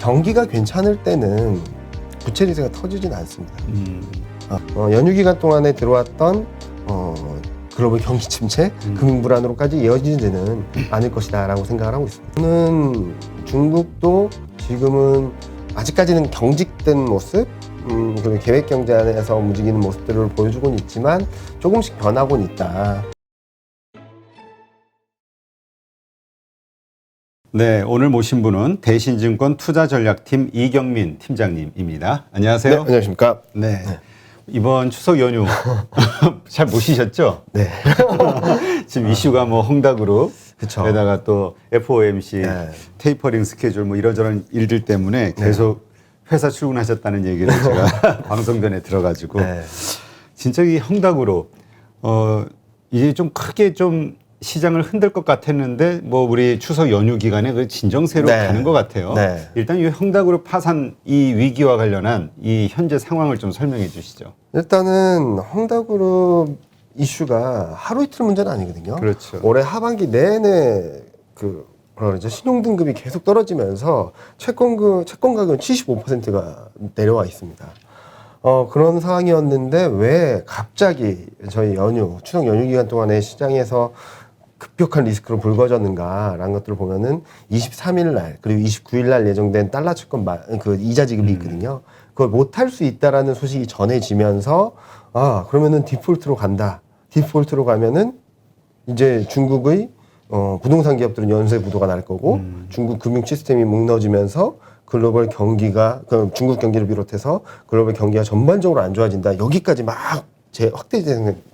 경기가 괜찮을 때는 부채 리스크가 터지진 않습니다. 연휴 기간 동안에 들어왔던 글로벌 경기 침체, 금융 불안으로까지 이어지지는 않을 것이다라고 생각을 하고 있습니다. 저는 중국도 지금은 아직까지는 경직된 모습, 그리고 계획 경제 안에서 움직이는 모습들을 보여주고는 있지만 조금씩 변하고는 있다. 네, 오늘 모신 분은 대신증권 투자전략팀 이경민 팀장님입니다. 안녕하세요. 네, 안녕하십니까. 네. 이번 추석 연휴 잘 못 쉬셨죠? 네. 지금 이슈가 뭐 헝다그룹, 그쵸. 게다가 또 FOMC, 네. 테이퍼링 스케줄 뭐 이런저런 일들 때문에 계속 회사 출근하셨다는 얘기를 제가 방송 전에 들어가지고 네. 진짜 이 헝다그룹 이제 좀 크게 좀 시장을 흔들 것 같았는데 뭐 우리 추석 연휴 기간에 그 진정세로 네. 가는 것 같아요. 네. 일단 이 헝다그룹 파산 이 위기와 관련한 이 현재 상황을 좀 설명해 주시죠. 일단은 헝다그룹 이슈가 하루 이틀 문제는 아니거든요. 그렇죠. 올해 하반기 내내 뭐라 그러죠? 신용등급이 계속 떨어지면서 채권 가격은 75%가 내려와 있습니다. 그런 상황이었는데 왜 갑자기 저희 추석 연휴 기간 동안에 시장에서 급격한 리스크로 불거졌는가라는 것들을 보면은 23일 날 그리고 29일 날 예정된 달러 채권 그 이자 지급이 있거든요. 그걸 못할 수 있다라는 소식이 전해지면서 그러면은 디폴트로 간다. 디폴트로 가면은 이제 중국의 부동산 기업들은 연쇄 부도가 날 거고 중국 금융 시스템이 무너지면서 글로벌 경기가 중국 경기를 비롯해서 글로벌 경기가 전반적으로 안 좋아진다. 여기까지 막 확대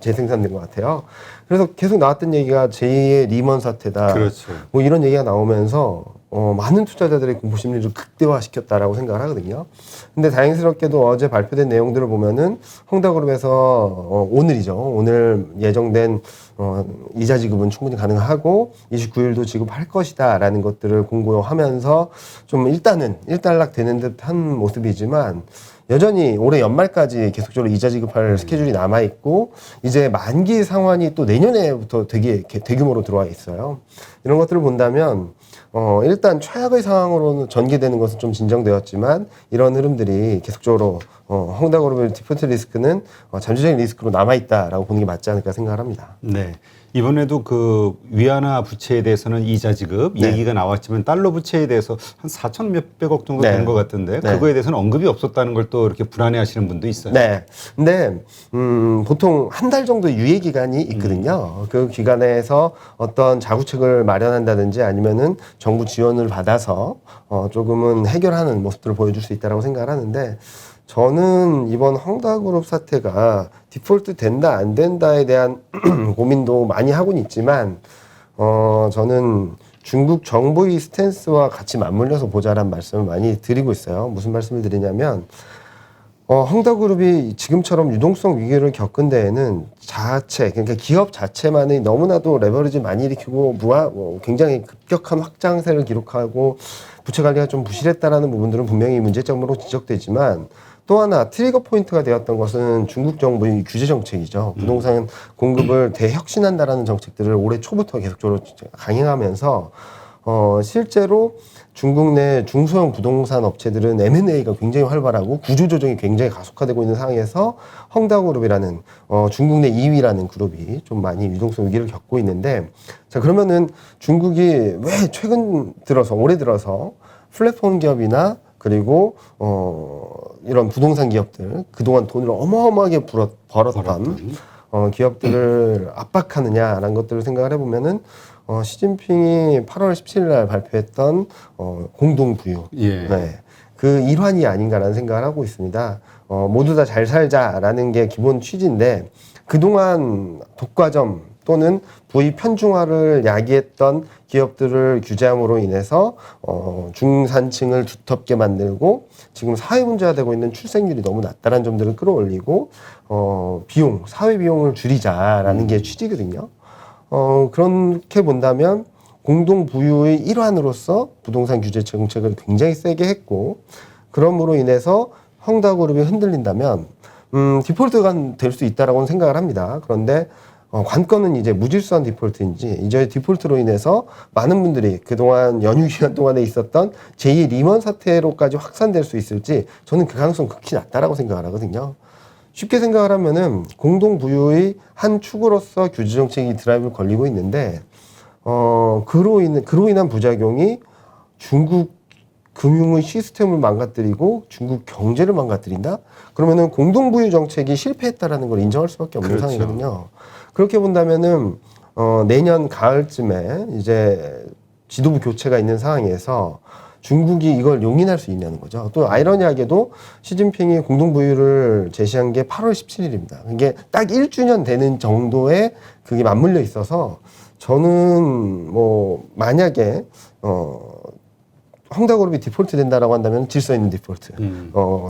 재생산된 것 같아요. 그래서 계속 나왔던 얘기가 제2의 리먼 사태다. 그렇죠. 뭐 이런 얘기가 나오면서 많은 투자자들의 공포 심리를 극대화시켰다라고 생각을 하거든요. 근데 다행스럽게도 어제 발표된 내용들을 보면은 헝다그룹에서 오늘 예정된 이자 지급은 충분히 가능하고 29일도 지급할 것이다라는 것들을 공고하면서 좀 일단락 되는 듯한 모습이지만 여전히 올해 연말까지 계속적으로 이자 지급할 스케줄이 남아 있고 이제 만기 상환이 또 내년에부터 되게 대규모로 들어와 있어요. 이런 것들을 본다면 일단 최악의 상황으로는 전개되는 것은 좀 진정되었지만 이런 흐름들이 계속적으로 헝다그룹의 디폴트 리스크는 잠재적인 리스크로 남아 있다라고 보는 게 맞지 않을까 생각을 합니다. 네. 이번에도 그 위안화 부채에 대해서는 이자 지급 얘기가 나왔지만 달러 부채에 대해서 한 4천 몇백억 정도 되는 것 같은데 그거에 대해서는 언급이 없었다는 걸 또 이렇게 불안해하시는 분도 있어요. 네. 근데 보통 한 달 정도 유예 기간이 있거든요. 그 기간에서 어떤 자구책을 마련한다든지 아니면은 정부 지원을 받아서 조금은 해결하는 모습들을 보여줄 수 있다라고 생각을 하는데 저는 이번 헝다그룹 사태가 디폴트 된다 안 된다에 대한 고민도 많이 하고는 있지만 저는 중국 정부의 스탠스와 같이 맞물려서 보자란 말씀을 많이 드리고 있어요. 무슨 말씀을 드리냐면 헝다그룹이 지금처럼 유동성 위기를 겪은 데에는 그러니까 기업 자체만의 너무나도 레버리지 많이 일으키고 굉장히 급격한 확장세를 기록하고 부채 관리가 좀 부실했다라는 부분들은 분명히 문제점으로 지적되지만 또 하나 트리거 포인트가 되었던 것은 중국 정부의 규제 정책이죠. 부동산 공급을 대혁신한다라는 정책들을 올해 초부터 계속적으로 강행하면서 실제로 중국 내 중소형 부동산 업체들은 M&A가 굉장히 활발하고 구조조정이 굉장히 가속화되고 있는 상황에서 헝다그룹이라는 중국 내 2위라는 그룹이 좀 많이 유동성 위기를 겪고 있는데 자 그러면은 중국이 왜 올해 들어서 플랫폼 기업이나 그리고 이런 부동산 기업들 그동안 돈을 어마어마하게 벌었던 기업들을 압박하느냐라는 것들을 생각을 해보면은 시진핑이 8월 17일 날 발표했던 공동부유 네, 그 일환이 아닌가라는 생각을 하고 있습니다. 모두 다 잘 살자라는 게 기본 취지인데 그동안 독과점 또는 부의 편중화를 야기했던 기업들을 규제함으로 인해서 중산층을 두텁게 만들고 지금 사회 문제화되고 있는 출생률이 너무 낮다는 점들을 끌어올리고 사회 비용을 줄이자라는 게 취지거든요. 그렇게 본다면 공동 부유의 일환으로서 부동산 규제 정책을 굉장히 세게 했고 그럼으로 인해서 헝다그룹이 흔들린다면 디폴트가 될 수 있다라고는 생각을 합니다. 그런데 관건은 이제 무질서한 디폴트인지 이제 디폴트로 인해서 많은 분들이 그동안 연휴 기간 동안에 있었던 제2 리먼 사태로까지 확산될 수 있을지 저는 그 가능성 극히 낮다라고 생각을 하거든요. 쉽게 생각을 하면은 공동 부유의 한 축으로서 규제 정책이 드라이브를 걸리고 있는데 그로 인한 부작용이 중국 금융의 시스템을 망가뜨리고 중국 경제를 망가뜨린다? 그러면은 공동부유 정책이 실패했다라는 걸 인정할 수밖에 없는 그렇죠. 상황이거든요. 그렇게 본다면은 내년 가을쯤에 이제 지도부 교체가 있는 상황에서 중국이 이걸 용인할 수 있냐는 거죠. 또 아이러니하게도 시진핑이 공동부유를 제시한 게 8월 17일입니다. 이게 딱 1주년 되는 정도에 그게 맞물려 있어서 저는 뭐 만약에 헝다그룹이 디폴트 된다라고 한다면 질서 있는 디폴트.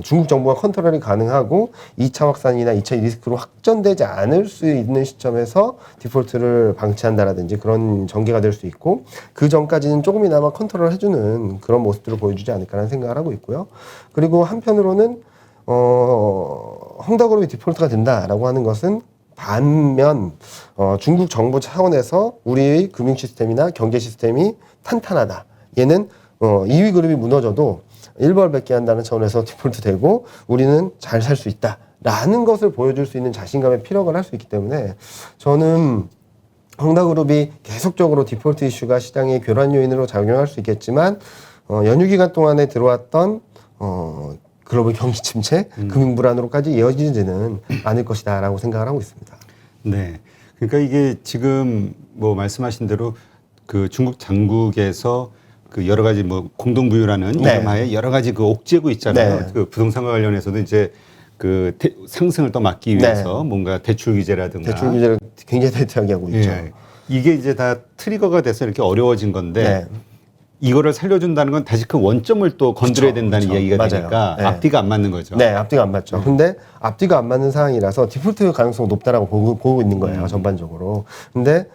중국 정부가 컨트롤이 가능하고 2차 확산이나 2차 리스크로 확전되지 않을 수 있는 시점에서 디폴트를 방치한다라든지 그런 전개가 될 수 있고 그 전까지는 조금이나마 컨트롤 해주는 그런 모습들을 보여주지 않을까라는 생각을 하고 있고요. 그리고 한편으로는 헝다그룹이 디폴트가 된다라고 하는 것은 반면 중국 정부 차원에서 우리의 금융 시스템이나 경제 시스템이 탄탄하다. 얘는 2위 그룹이 무너져도 1벌100개 한다는 차원에서 디폴트 되고 우리는 잘 살 수 있다라는 것을 보여줄 수 있는 자신감의 피력을 할 수 있기 때문에 저는 헝다그룹이 계속적으로 디폴트 이슈가 시장의 교란 요인으로 작용할 수 있겠지만 연휴 기간 동안에 들어왔던 글로벌 경기 침체, 금융 불안으로까지 이어지지는 않을 것이다라고 생각을 하고 있습니다. 네. 그러니까 이게 지금 뭐 말씀하신 대로 그 중국 당국에서 그 여러 가지 뭐 공동부유라는 네. 이름하에 여러 가지 그 옥죄고 있잖아요. 네. 그 부동산과 관련해서도 이제 그 상승을 또 막기 위해서 뭔가 대출 규제라든가 대출 규제를 굉장히 타이트하게 하고 있죠. 예. 이게 이제 다 트리거가 돼서 이렇게 어려워진 건데 네. 이거를 살려준다는 건 다시 그 원점을 또 건드려야 된다는 이야기가 맞아요. 되니까 네. 앞뒤가 안 맞는 거죠. 네, 앞뒤가 안 맞죠. 근데 앞뒤가 안 맞는 상황이라서 디폴트 가능성이 높다라고 보고 있는 거예요, 전반적으로. 근데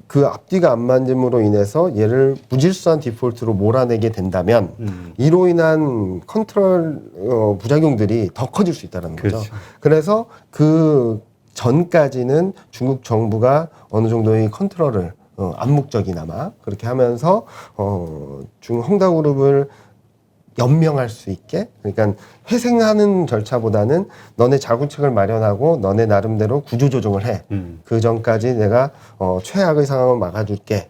그 앞뒤가 안 맞음으로 인해서 얘를 무질서한 디폴트로 몰아내게 된다면 이로 인한 컨트롤 부작용들이 더 커질 수 있다는 거죠. 그렇죠. 그래서 그 전까지는 중국 정부가 어느 정도의 컨트롤을 암묵적이나마 그렇게 하면서 헝다그룹을 연명할 수 있게, 그러니까 회생하는 절차보다는 너네 자구책을 마련하고 너네 나름대로 구조조정을 해. 그 전까지 내가 최악의 상황을 막아줄게.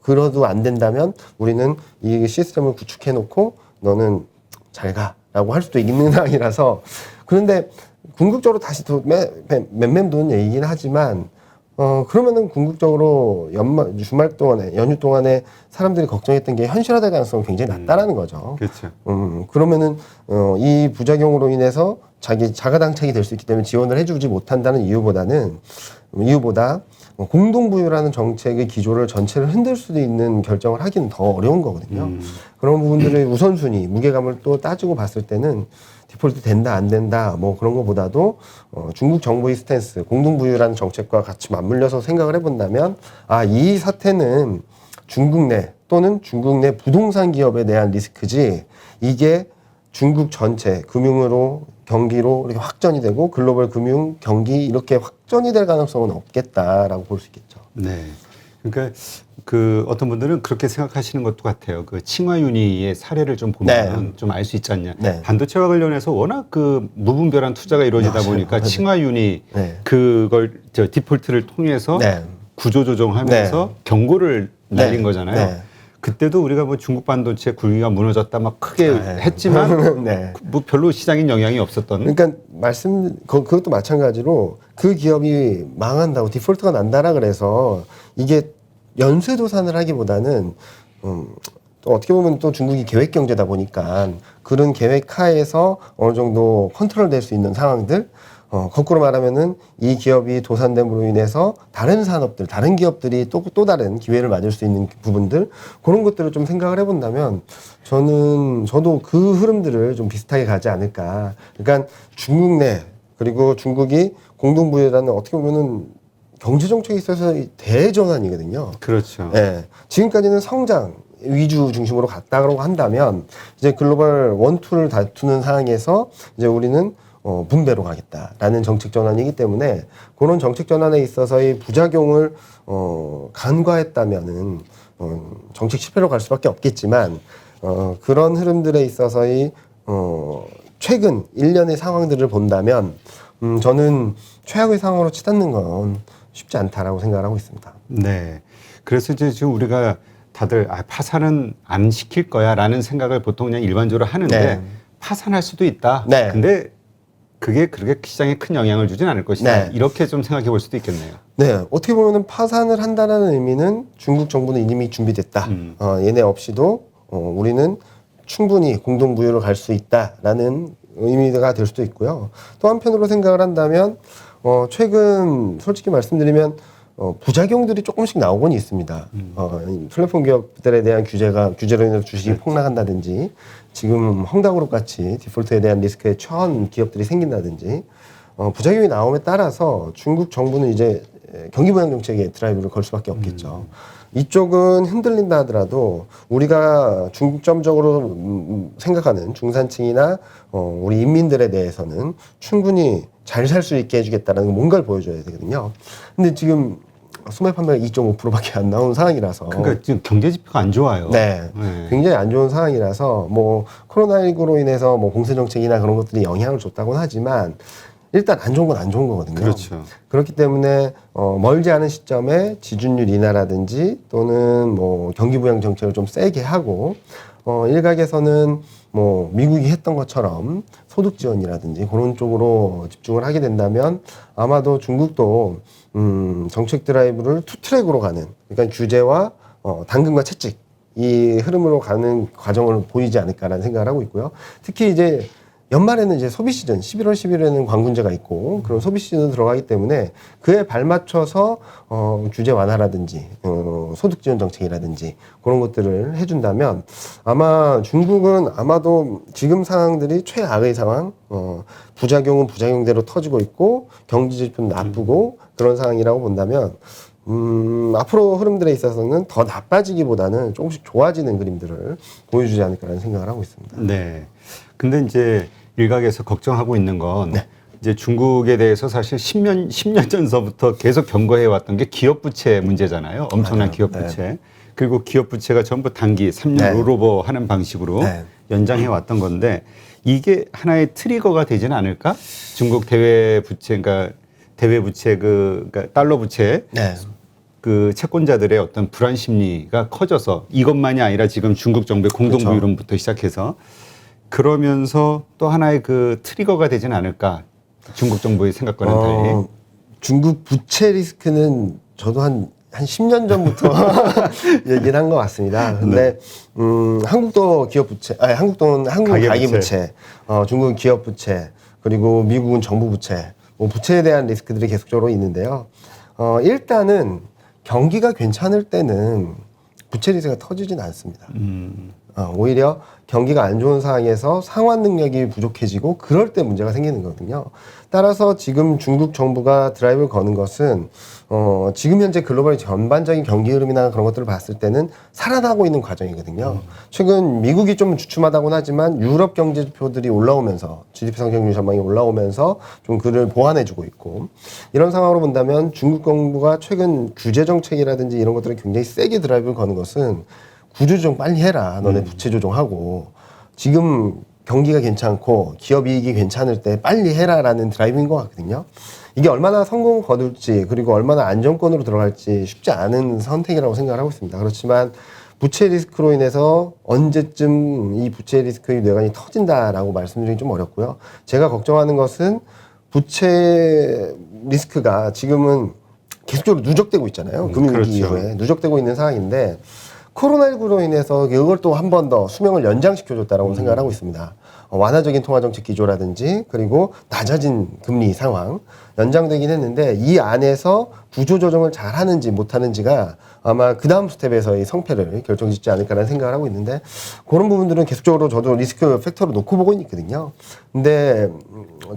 그러도 안 된다면 우리는 이 시스템을 구축해 놓고 너는 잘 가라고 할 수도 있는 상황이라서. 그런데 궁극적으로 다시 또 맴맴 도는 얘기긴 하지만 그러면은 궁극적으로 주말 동안에, 연휴 동안에 사람들이 걱정했던 게 현실화될 가능성이 굉장히 낮다라는 거죠. 그렇죠. 그러면은, 이 부작용으로 인해서 자가당착이 될 수 있기 때문에 지원을 해주지 못한다는 이유보다 공동부유라는 정책의 기조를 전체를 흔들 수도 있는 결정을 하기는 더 어려운 거거든요. 그런 부분들의 우선순위, 무게감을 또 따지고 봤을 때는 디폴트 된다, 안 된다, 뭐 그런 것보다도 중국 정부의 스탠스, 공동부유라는 정책과 같이 맞물려서 생각을 해본다면, 이 사태는 중국 내 또는 중국 내 부동산 기업에 대한 리스크지, 이게 중국 전체 금융으로, 경기로 이렇게 확전이 되고 글로벌 금융, 경기 이렇게 확전이 될 가능성은 없겠다라고 볼 수 있겠죠. 네. 그러니까 그 어떤 분들은 그렇게 생각하시는 것도 같아요. 그 칭화윤희의 사례를 좀 보면 좀 알 수 있지 않냐. 네. 반도체와 관련해서 워낙 그 무분별한 투자가 이루어지다 보니까 칭화윤희 그걸 디폴트를 통해서 구조조정하면서 경고를 날린 거잖아요. 네. 그때도 우리가 뭐 중국 반도체 굴기가 무너졌다 막 크게 했지만 뭐 별로 시장인 영향이 없었던. 그러니까 그것도 마찬가지로 그 기업이 망한다고 디폴트가 난다라 그래서 이게 연쇄도산을 하기보다는 또 어떻게 보면 또 중국이 계획 경제다 보니까 그런 계획 하에서 어느 정도 컨트롤 될 수 있는 상황들, 거꾸로 말하면은 이 기업이 도산됨으로 인해서 다른 산업들, 다른 기업들이 또 다른 기회를 맞을 수 있는 부분들, 그런 것들을 좀 생각을 해본다면 저도 그 흐름들을 좀 비슷하게 가지 않을까. 그러니까 중국 내, 그리고 중국이 공동부유라는 어떻게 보면은 경제 정책에 있어서 대전환이거든요. 그렇죠. 예. 지금까지는 성장 위주 중심으로 갔다고 한다면 이제 글로벌 원투를 다투는 상황에서 이제 우리는 분배로 가겠다라는 정책 전환이기 때문에 그런 정책 전환에 있어서의 부작용을 간과했다면은 정책 실패로 갈 수밖에 없겠지만 그런 흐름들에 있어서의 최근 1년의 상황들을 본다면 저는 최악의 상황으로 치닫는 건 쉽지 않다라고 생각을 하고 있습니다. 네. 그래서 이제 지금 우리가 다들 파산은 안 시킬 거야라는 생각을 보통 그냥 일반적으로 하는데 네. 파산할 수도 있다. 네. 근데 그게 그렇게 시장에 큰 영향을 주진 않을 것이다. 네. 이렇게 좀 생각해 볼 수도 있겠네요. 네, 어떻게 보면 파산을 한다는 의미는 중국 정부는 이미 준비됐다. 얘네 없이도 우리는 충분히 공동부유로 갈 수 있다라는 의미가 될 수도 있고요. 또 한편으로 생각을 한다면 최근 솔직히 말씀드리면 부작용들이 조금씩 나오곤 있습니다. 플랫폼 기업들에 대한 규제로 인해서 주식이 폭락한다든지 지금 헝다그룹 같이 디폴트에 대한 리스크에 처한 기업들이 생긴다든지 부작용이 나옴에 따라서 중국 정부는 이제 경기 부양 정책에 드라이브를 걸 수밖에 없겠죠. 이쪽은 흔들린다 하더라도 우리가 중점적으로 생각하는 중산층이나 우리 인민들에 대해서는 충분히 잘 살 수 있게 해주겠다는 뭔가를 보여줘야 되거든요. 근데 지금 소매 판매가 2.5%밖에 안 나온 상황이라서. 그러니까 지금 경제 지표가 안 좋아요. 네. 네. 굉장히 안 좋은 상황이라서 뭐 코로나19로 인해서 뭐 공세 정책이나 그런 것들이 영향을 줬다고는 하지만 일단 안 좋은 건 안 좋은 거거든요. 그렇죠. 그렇기 때문에 멀지 않은 시점에 지준율 인하라든지 또는 뭐 경기 부양 정책을 좀 세게 하고 일각에서는 뭐 미국이 했던 것처럼 소득 지원이라든지 그런 쪽으로 집중을 하게 된다면 아마도 중국도 정책 드라이브를 투 트랙으로 가는, 그러니까 규제와 당근과 채찍 이 흐름으로 가는 과정을 보이지 않을까라는 생각을 하고 있고요. 특히 이제 연말에는 이제 소비 시즌, 11월, 11월에는 관군제가 있고 그런 소비 시즌으로 들어가기 때문에 그에 발맞춰서 규제 완화라든지 소득 지원 정책이라든지 그런 것들을 해준다면 아마 중국은 아마도 지금 상황들이 최악의 상황, 부작용은 부작용대로 터지고 있고 경제 지표는 나쁘고 그런 상황이라고 본다면 앞으로 흐름들에 있어서는 더 나빠지기보다는 조금씩 좋아지는 그림들을 보여주지 않을까라는 생각을 하고 있습니다. 네. 근데 이제 일각에서 걱정하고 있는 건 네. 이제 중국에 대해서 사실 10년 전서부터 계속 경고해 왔던 게 기업 부채 문제잖아요. 엄청난 맞아요. 기업 네. 부채. 그리고 기업 부채가 전부 단기 3년 네. 롤오버 하는 방식으로 네. 연장해 왔던 건데 이게 하나의 트리거가 되지는 않을까? 중국 대외 부채, 그러니까 대외 부채 그러니까 달러 부채 네. 그 채권자들의 어떤 불안 심리가 커져서 이것만이 아니라 지금 중국 정부의 공동부유론부터 시작해서 그러면서 또 하나의 그 트리거가 되지는 않을까? 중국 정부의 생각과는 달리. 중국 부채 리스크는 저도 한 10년 전부터 얘기를 한 것 같습니다. 근데, 한국도 기업 부채, 아니, 한국은 가계 부채, 중국은 기업 부채, 그리고 미국은 정부 부채, 뭐 부채에 대한 리스크들이 계속적으로 있는데요. 일단은 경기가 괜찮을 때는 부채 리스크가 터지진 않습니다. 오히려 경기가 안 좋은 상황에서 상환 능력이 부족해지고 그럴 때 문제가 생기는 거거든요. 따라서 지금 중국 정부가 드라이브를 거는 것은 지금 현재 글로벌 전반적인 경기 흐름이나 그런 것들을 봤을 때는 살아나고 있는 과정이거든요. 최근 미국이 좀 주춤하다고는 하지만 유럽 경제 지표들이 올라오면서 GDP 성장률 전망이 올라오면서 좀 그를 보완해주고 있고 이런 상황으로 본다면 중국 정부가 최근 규제 정책이라든지 이런 것들을 굉장히 세게 드라이브를 거는 것은 구조조정 빨리 해라. 너네 부채 조정하고 지금 경기가 괜찮고 기업 이익이 괜찮을 때 빨리 해라라는 드라이브인 것 같거든요. 이게 얼마나 성공을 거둘지 그리고 얼마나 안정권으로 들어갈지 쉽지 않은 선택이라고 생각을 하고 있습니다. 그렇지만 부채 리스크로 인해서 언제쯤 이 부채 리스크의 뇌관이 터진다라고 말씀드리기 좀 어렵고요. 제가 걱정하는 것은 부채 리스크가 지금은 계속적으로 누적되고 있잖아요. 금융위기 그렇죠. 이후에 누적되고 있는 상황인데 코로나19로 인해서 이걸 또 한 번 더 수명을 연장시켜줬다라고 생각을 하고 있습니다. 완화적인 통화정책 기조라든지 그리고 낮아진 금리 상황 연장되긴 했는데 이 안에서 구조조정을 잘 하는지 못하는지가 아마 그 다음 스텝에서의 성패를 결정짓지 않을까라는 생각을 하고 있는데 그런 부분들은 계속적으로 저도 리스크 팩터로 놓고 보고 있거든요. 근데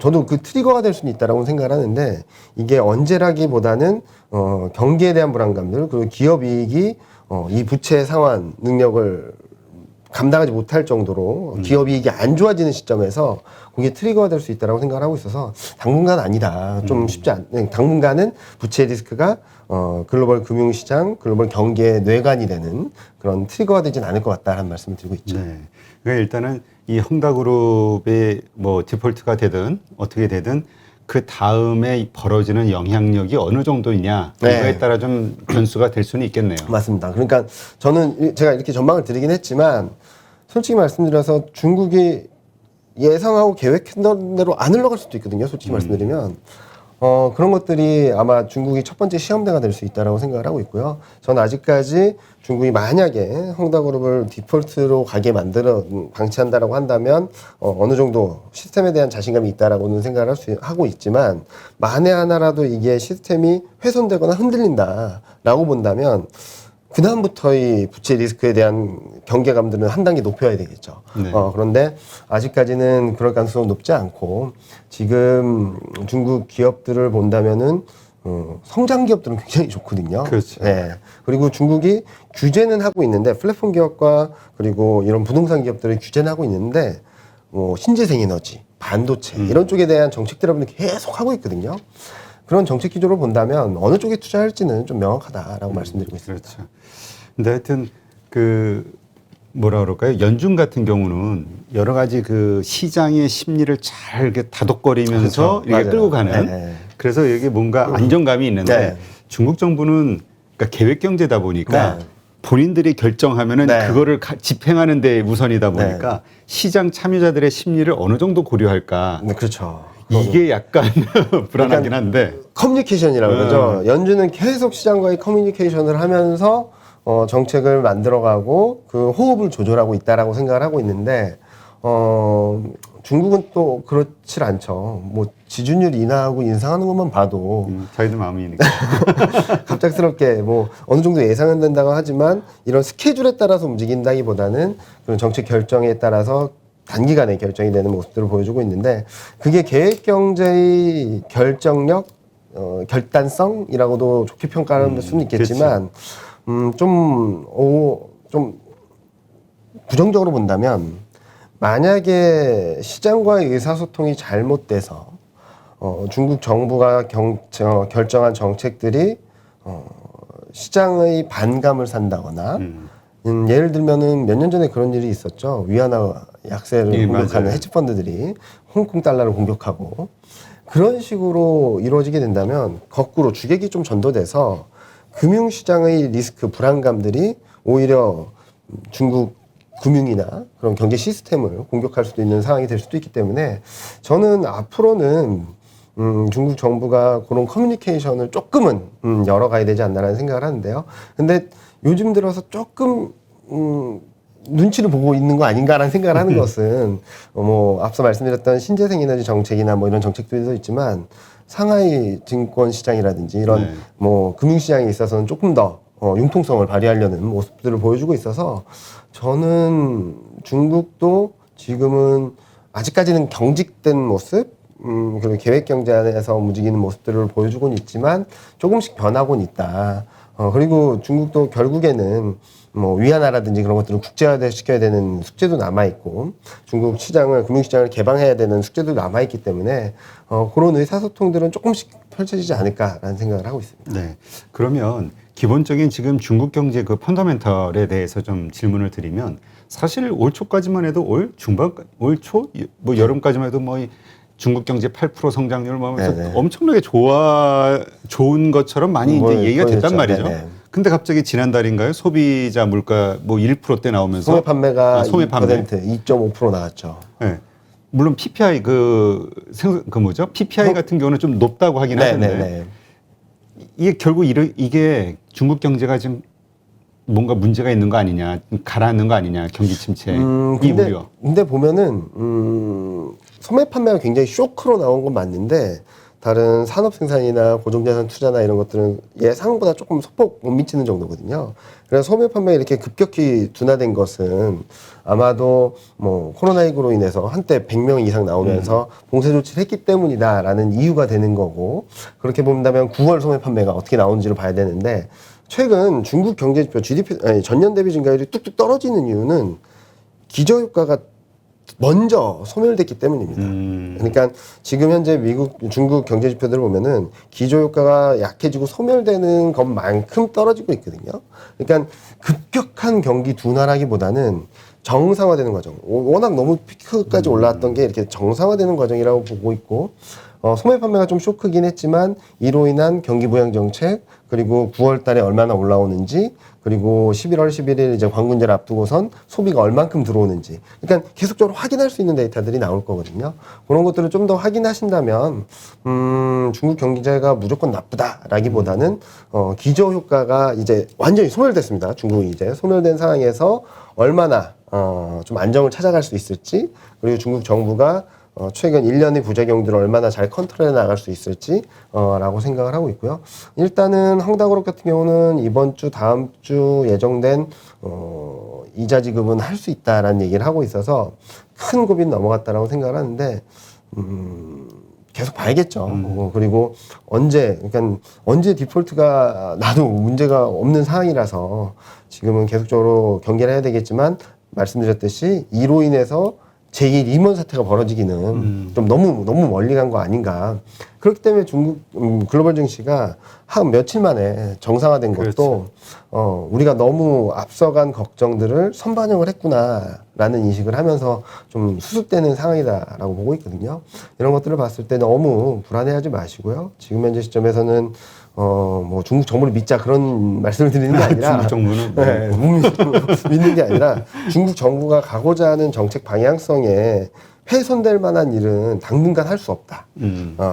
저도 그 트리거가 될 수는 있다라고 생각을 하는데 이게 언제라기보다는 경기에 대한 불안감들 그리고 기업 이익이 이 부채 상환 능력을 감당하지 못할 정도로 기업 이익이 안 좋아지는 시점에서 그게 트리거가 될 수 있다고 생각을 하고 있어서 당분간 아니다. 좀 쉽지 않. 당분간은 부채 리스크가 글로벌 금융시장, 글로벌 경제의 뇌관이 되는 그런 트리거가 되진 않을 것 같다라는 말씀을 드리고 있죠. 네. 그러니까 일단은 이 헝다그룹의 뭐 디폴트가 되든 어떻게 되든 그 다음에 벌어지는 영향력이 어느 정도이냐 네. 이거에 따라 좀 변수가 될 수는 있겠네요. 맞습니다. 그러니까 저는 제가 이렇게 전망을 드리긴 했지만 솔직히 말씀드려서 중국이 예상하고 계획했던 대로 안 흘러갈 수도 있거든요. 솔직히 말씀드리면 그런 것들이 아마 중국이 첫 번째 시험대가 될 수 있다라고 생각을 하고 있고요. 저는 아직까지 중국이 만약에 헝다그룹을 디폴트로 가게 만들어 방치한다라고 한다면 어느 정도 시스템에 대한 자신감이 있다라고는 생각을 하고 있지만 만에 하나라도 이게 시스템이 훼손되거나 흔들린다라고 본다면 그 다음부터의 부채 리스크에 대한 경계감들은 한 단계 높여야 되겠죠. 네. 그런데 아직까지는 그럴 가능성은 높지 않고 지금 중국 기업들을 본다면은 성장 기업들은 굉장히 좋거든요. 그렇죠. 네. 그리고 중국이 규제는 하고 있는데 플랫폼 기업과 그리고 이런 부동산 기업들을 규제는 하고 있는데 신재생 에너지, 반도체 이런 쪽에 대한 정책들을 계속 하고 있거든요. 그런 정책 기조로 본다면 어느 쪽에 투자할지는 좀 명확하다라고 말씀드리고 있습니다. 그렇죠. 근데 하여튼 그 뭐라 그럴까요? 연준 같은 경우는 여러 가지 그 시장의 심리를 잘 이렇게 다독거리면서 그렇죠. 이렇게 맞아요. 끌고 가는. 네. 그래서 이게 뭔가 안정감이 있는데 네. 중국 정부는 그러니까 계획 경제다 보니까 네. 본인들이 결정하면은 네. 그거를 집행하는 데 우선이다 보니까 시장 참여자들의 심리를 어느 정도 고려할까. 네, 그렇죠. 이게 약간 불안하긴 한데. 커뮤니케이션이라고 그러죠. 연준은 계속 시장과의 커뮤니케이션을 하면서 정책을 만들어가고 그 호흡을 조절하고 있다라고 생각을 하고 있는데 중국은 또 그렇질 않죠. 뭐 지준율 인하하고 인상하는 것만 봐도 자기들 마음이니까. 갑작스럽게 뭐 어느 정도 예상은 된다고 하지만 이런 스케줄에 따라서 움직인다기보다는 그런 정책 결정에 따라서 단기간에 결정이 되는 모습들을 보여주고 있는데 그게 계획 경제의 결정력, 결단성이라고도 좋게 평가할 수는 있겠지만 좀 부정적으로 본다면 만약에 시장과의 의사소통이 잘못돼서 중국 정부가 결정한 정책들이 시장의 반감을 산다거나 예를 들면은 몇 년 전에 그런 일이 있었죠. 위안화 약세를 예, 공격하는 맞아요. 헤지펀드들이 홍콩 달러를 공격하고 그런 식으로 이루어지게 된다면 거꾸로 주객이 좀 전도돼서 금융시장의 리스크 불안감들이 오히려 중국 금융이나 그런 경제 시스템을 공격할 수도 있는 상황이 될 수도 있기 때문에 저는 앞으로는 중국 정부가 그런 커뮤니케이션을 조금은 열어가야 되지 않나라는 생각을 하는데요. 근데 요즘 들어서 조금 눈치를 보고 있는 거 아닌가라는 생각을 하는 것은 뭐 앞서 말씀드렸던 신재생 에너지 정책이나 뭐 이런 정책들도 있지만 상하이 증권 시장이라든지 이런 네. 뭐 금융 시장에 있어서는 조금 더 융통성을 발휘하려는 모습들을 보여주고 있어서 저는 중국도 지금은 아직까지는 경직된 모습 그리고 계획 경제 안에서 움직이는 모습들을 보여주고는 있지만 조금씩 변하고는 있다. 그리고 중국도 결국에는 뭐 위안화라든지 그런 것들을 국제화 시켜야 되는 숙제도 남아 있고 중국 시장을 금융시장을 개방해야 되는 숙제도 남아 있기 때문에 그런 의사소통들은 조금씩 펼쳐지지 않을까라는 생각을 하고 있습니다. 네. 그러면 기본적인 지금 중국 경제 그 펀더멘털에 대해서 좀 질문을 드리면 사실 올 초까지만 해도 올 초 뭐 여름까지만 해도 뭐 중국 경제 8% 성장률 뭐 하면서 네네. 엄청나게 좋은 것처럼 많이 뭐, 이제 얘기가 됐단 그렇죠. 말이죠. 네네. 근데 갑자기 지난달인가요? 소비자 물가 뭐 1%대 나오면서 소매 판매가 소매 판매 2.5% 나왔죠. 네. 물론 PPI 그 뭐죠? PPI 같은 경우는 좀 높다고 하긴 하는데 네네네. 이게 결국 이게 중국 경제가 지금 뭔가 문제가 있는 거 아니냐, 가라앉는 거 아니냐, 경기 침체 이 우려. 근데 보면은 소매 판매가 굉장히 쇼크로 나온 건 맞는데 다른 산업 생산이나 고정자산 투자나 이런 것들은 예상보다 조금 소폭 못 미치는 정도거든요. 그래서 소매 판매가 이렇게 급격히 둔화된 것은 아마도 뭐 코로나19로 인해서 한때 100명 이상 나오면서 봉쇄 조치를 했기 때문이다라는 이유가 되는 거고 그렇게 본다면 9월 소매 판매가 어떻게 나오는지를 봐야 되는데 최근 중국 경제지표 GDP 전년 대비 증가율이 뚝뚝 떨어지는 이유는 기저효과가 먼저 소멸됐기 때문입니다. 그러니까 지금 현재 중국 경제 지표들을 보면은 기저효과가 약해지고 소멸되는 것만큼 떨어지고 있거든요. 그러니까 급격한 경기 둔화라기보다는 정상화되는 과정. 워낙 너무 피크까지 올라왔던 게 이렇게 정상화되는 과정이라고 보고 있고, 소매 판매가 좀 쇼크긴 했지만 이로 인한 경기 부양 정책, 그리고 9월 달에 얼마나 올라오는지, 그리고 11월 11일 이제 광군제를 앞두고선 소비가 얼만큼 들어오는지, 그러니까 계속적으로 확인할 수 있는 데이터들이 나올 거거든요. 그런 것들을 좀 더 확인하신다면 중국 경제가 무조건 나쁘다라기보다는 기저 효과가 이제 완전히 소멸됐습니다. 중국이 이제 소멸된 상황에서 얼마나 좀 안정을 찾아갈 수 있을지, 그리고 중국 정부가 최근 1년의 부작용들을 얼마나 잘 컨트롤해 나갈 수 있을지, 라고 생각을 하고 있고요. 일단은 헝다그룹 같은 경우는 이번 주, 다음 주 예정된, 이자 지급은 할 수 있다라는 얘기를 하고 있어서 큰 고비는 넘어갔다라고 생각을 하는데, 계속 봐야겠죠. 그리고 그러니까 언제 디폴트가 나도 문제가 없는 상황이라서 지금은 계속적으로 경계를 해야 되겠지만, 말씀드렸듯이 이로 인해서 제2 리먼 사태가 벌어지기는 좀 너무 멀리 간 거 아닌가. 그렇기 때문에 중국 글로벌 증시가 한 며칠 만에 정상화된 것도 그렇죠. 우리가 너무 앞서간 걱정들을 선반영을 했구나라는 인식을 하면서 좀 수습되는 상황이다라고 보고 있거든요. 이런 것들을 봤을 때 너무 불안해하지 마시고요. 지금 현재 시점에서는 뭐 중국 정부를 믿자 그런 말씀을 드리는 게 아니라 중국 정부는 네, 믿는 게 아니라 중국 정부가 가고자 하는 정책 방향성에 훼손될 만한 일은 당분간 할 수 없다.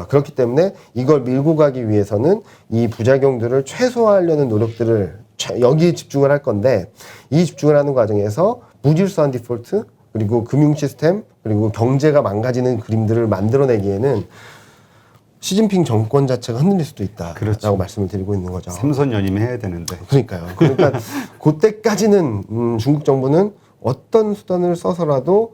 그렇기 때문에 이걸 밀고 가기 위해서는 이 부작용들을 최소화하려는 노력들을 여기에 집중을 할 건데, 이 집중을 하는 과정에서 무질서한 디폴트, 그리고 금융 시스템, 그리고 경제가 망가지는 그림들을 만들어내기에는 시진핑 정권 자체가 흔들릴 수도 있다라고 그렇죠. 말씀을 드리고 있는 거죠. 삼선연임 해야 되는데. 그러니까요. 그러니까 그때까지는 중국 정부는 어떤 수단을 써서라도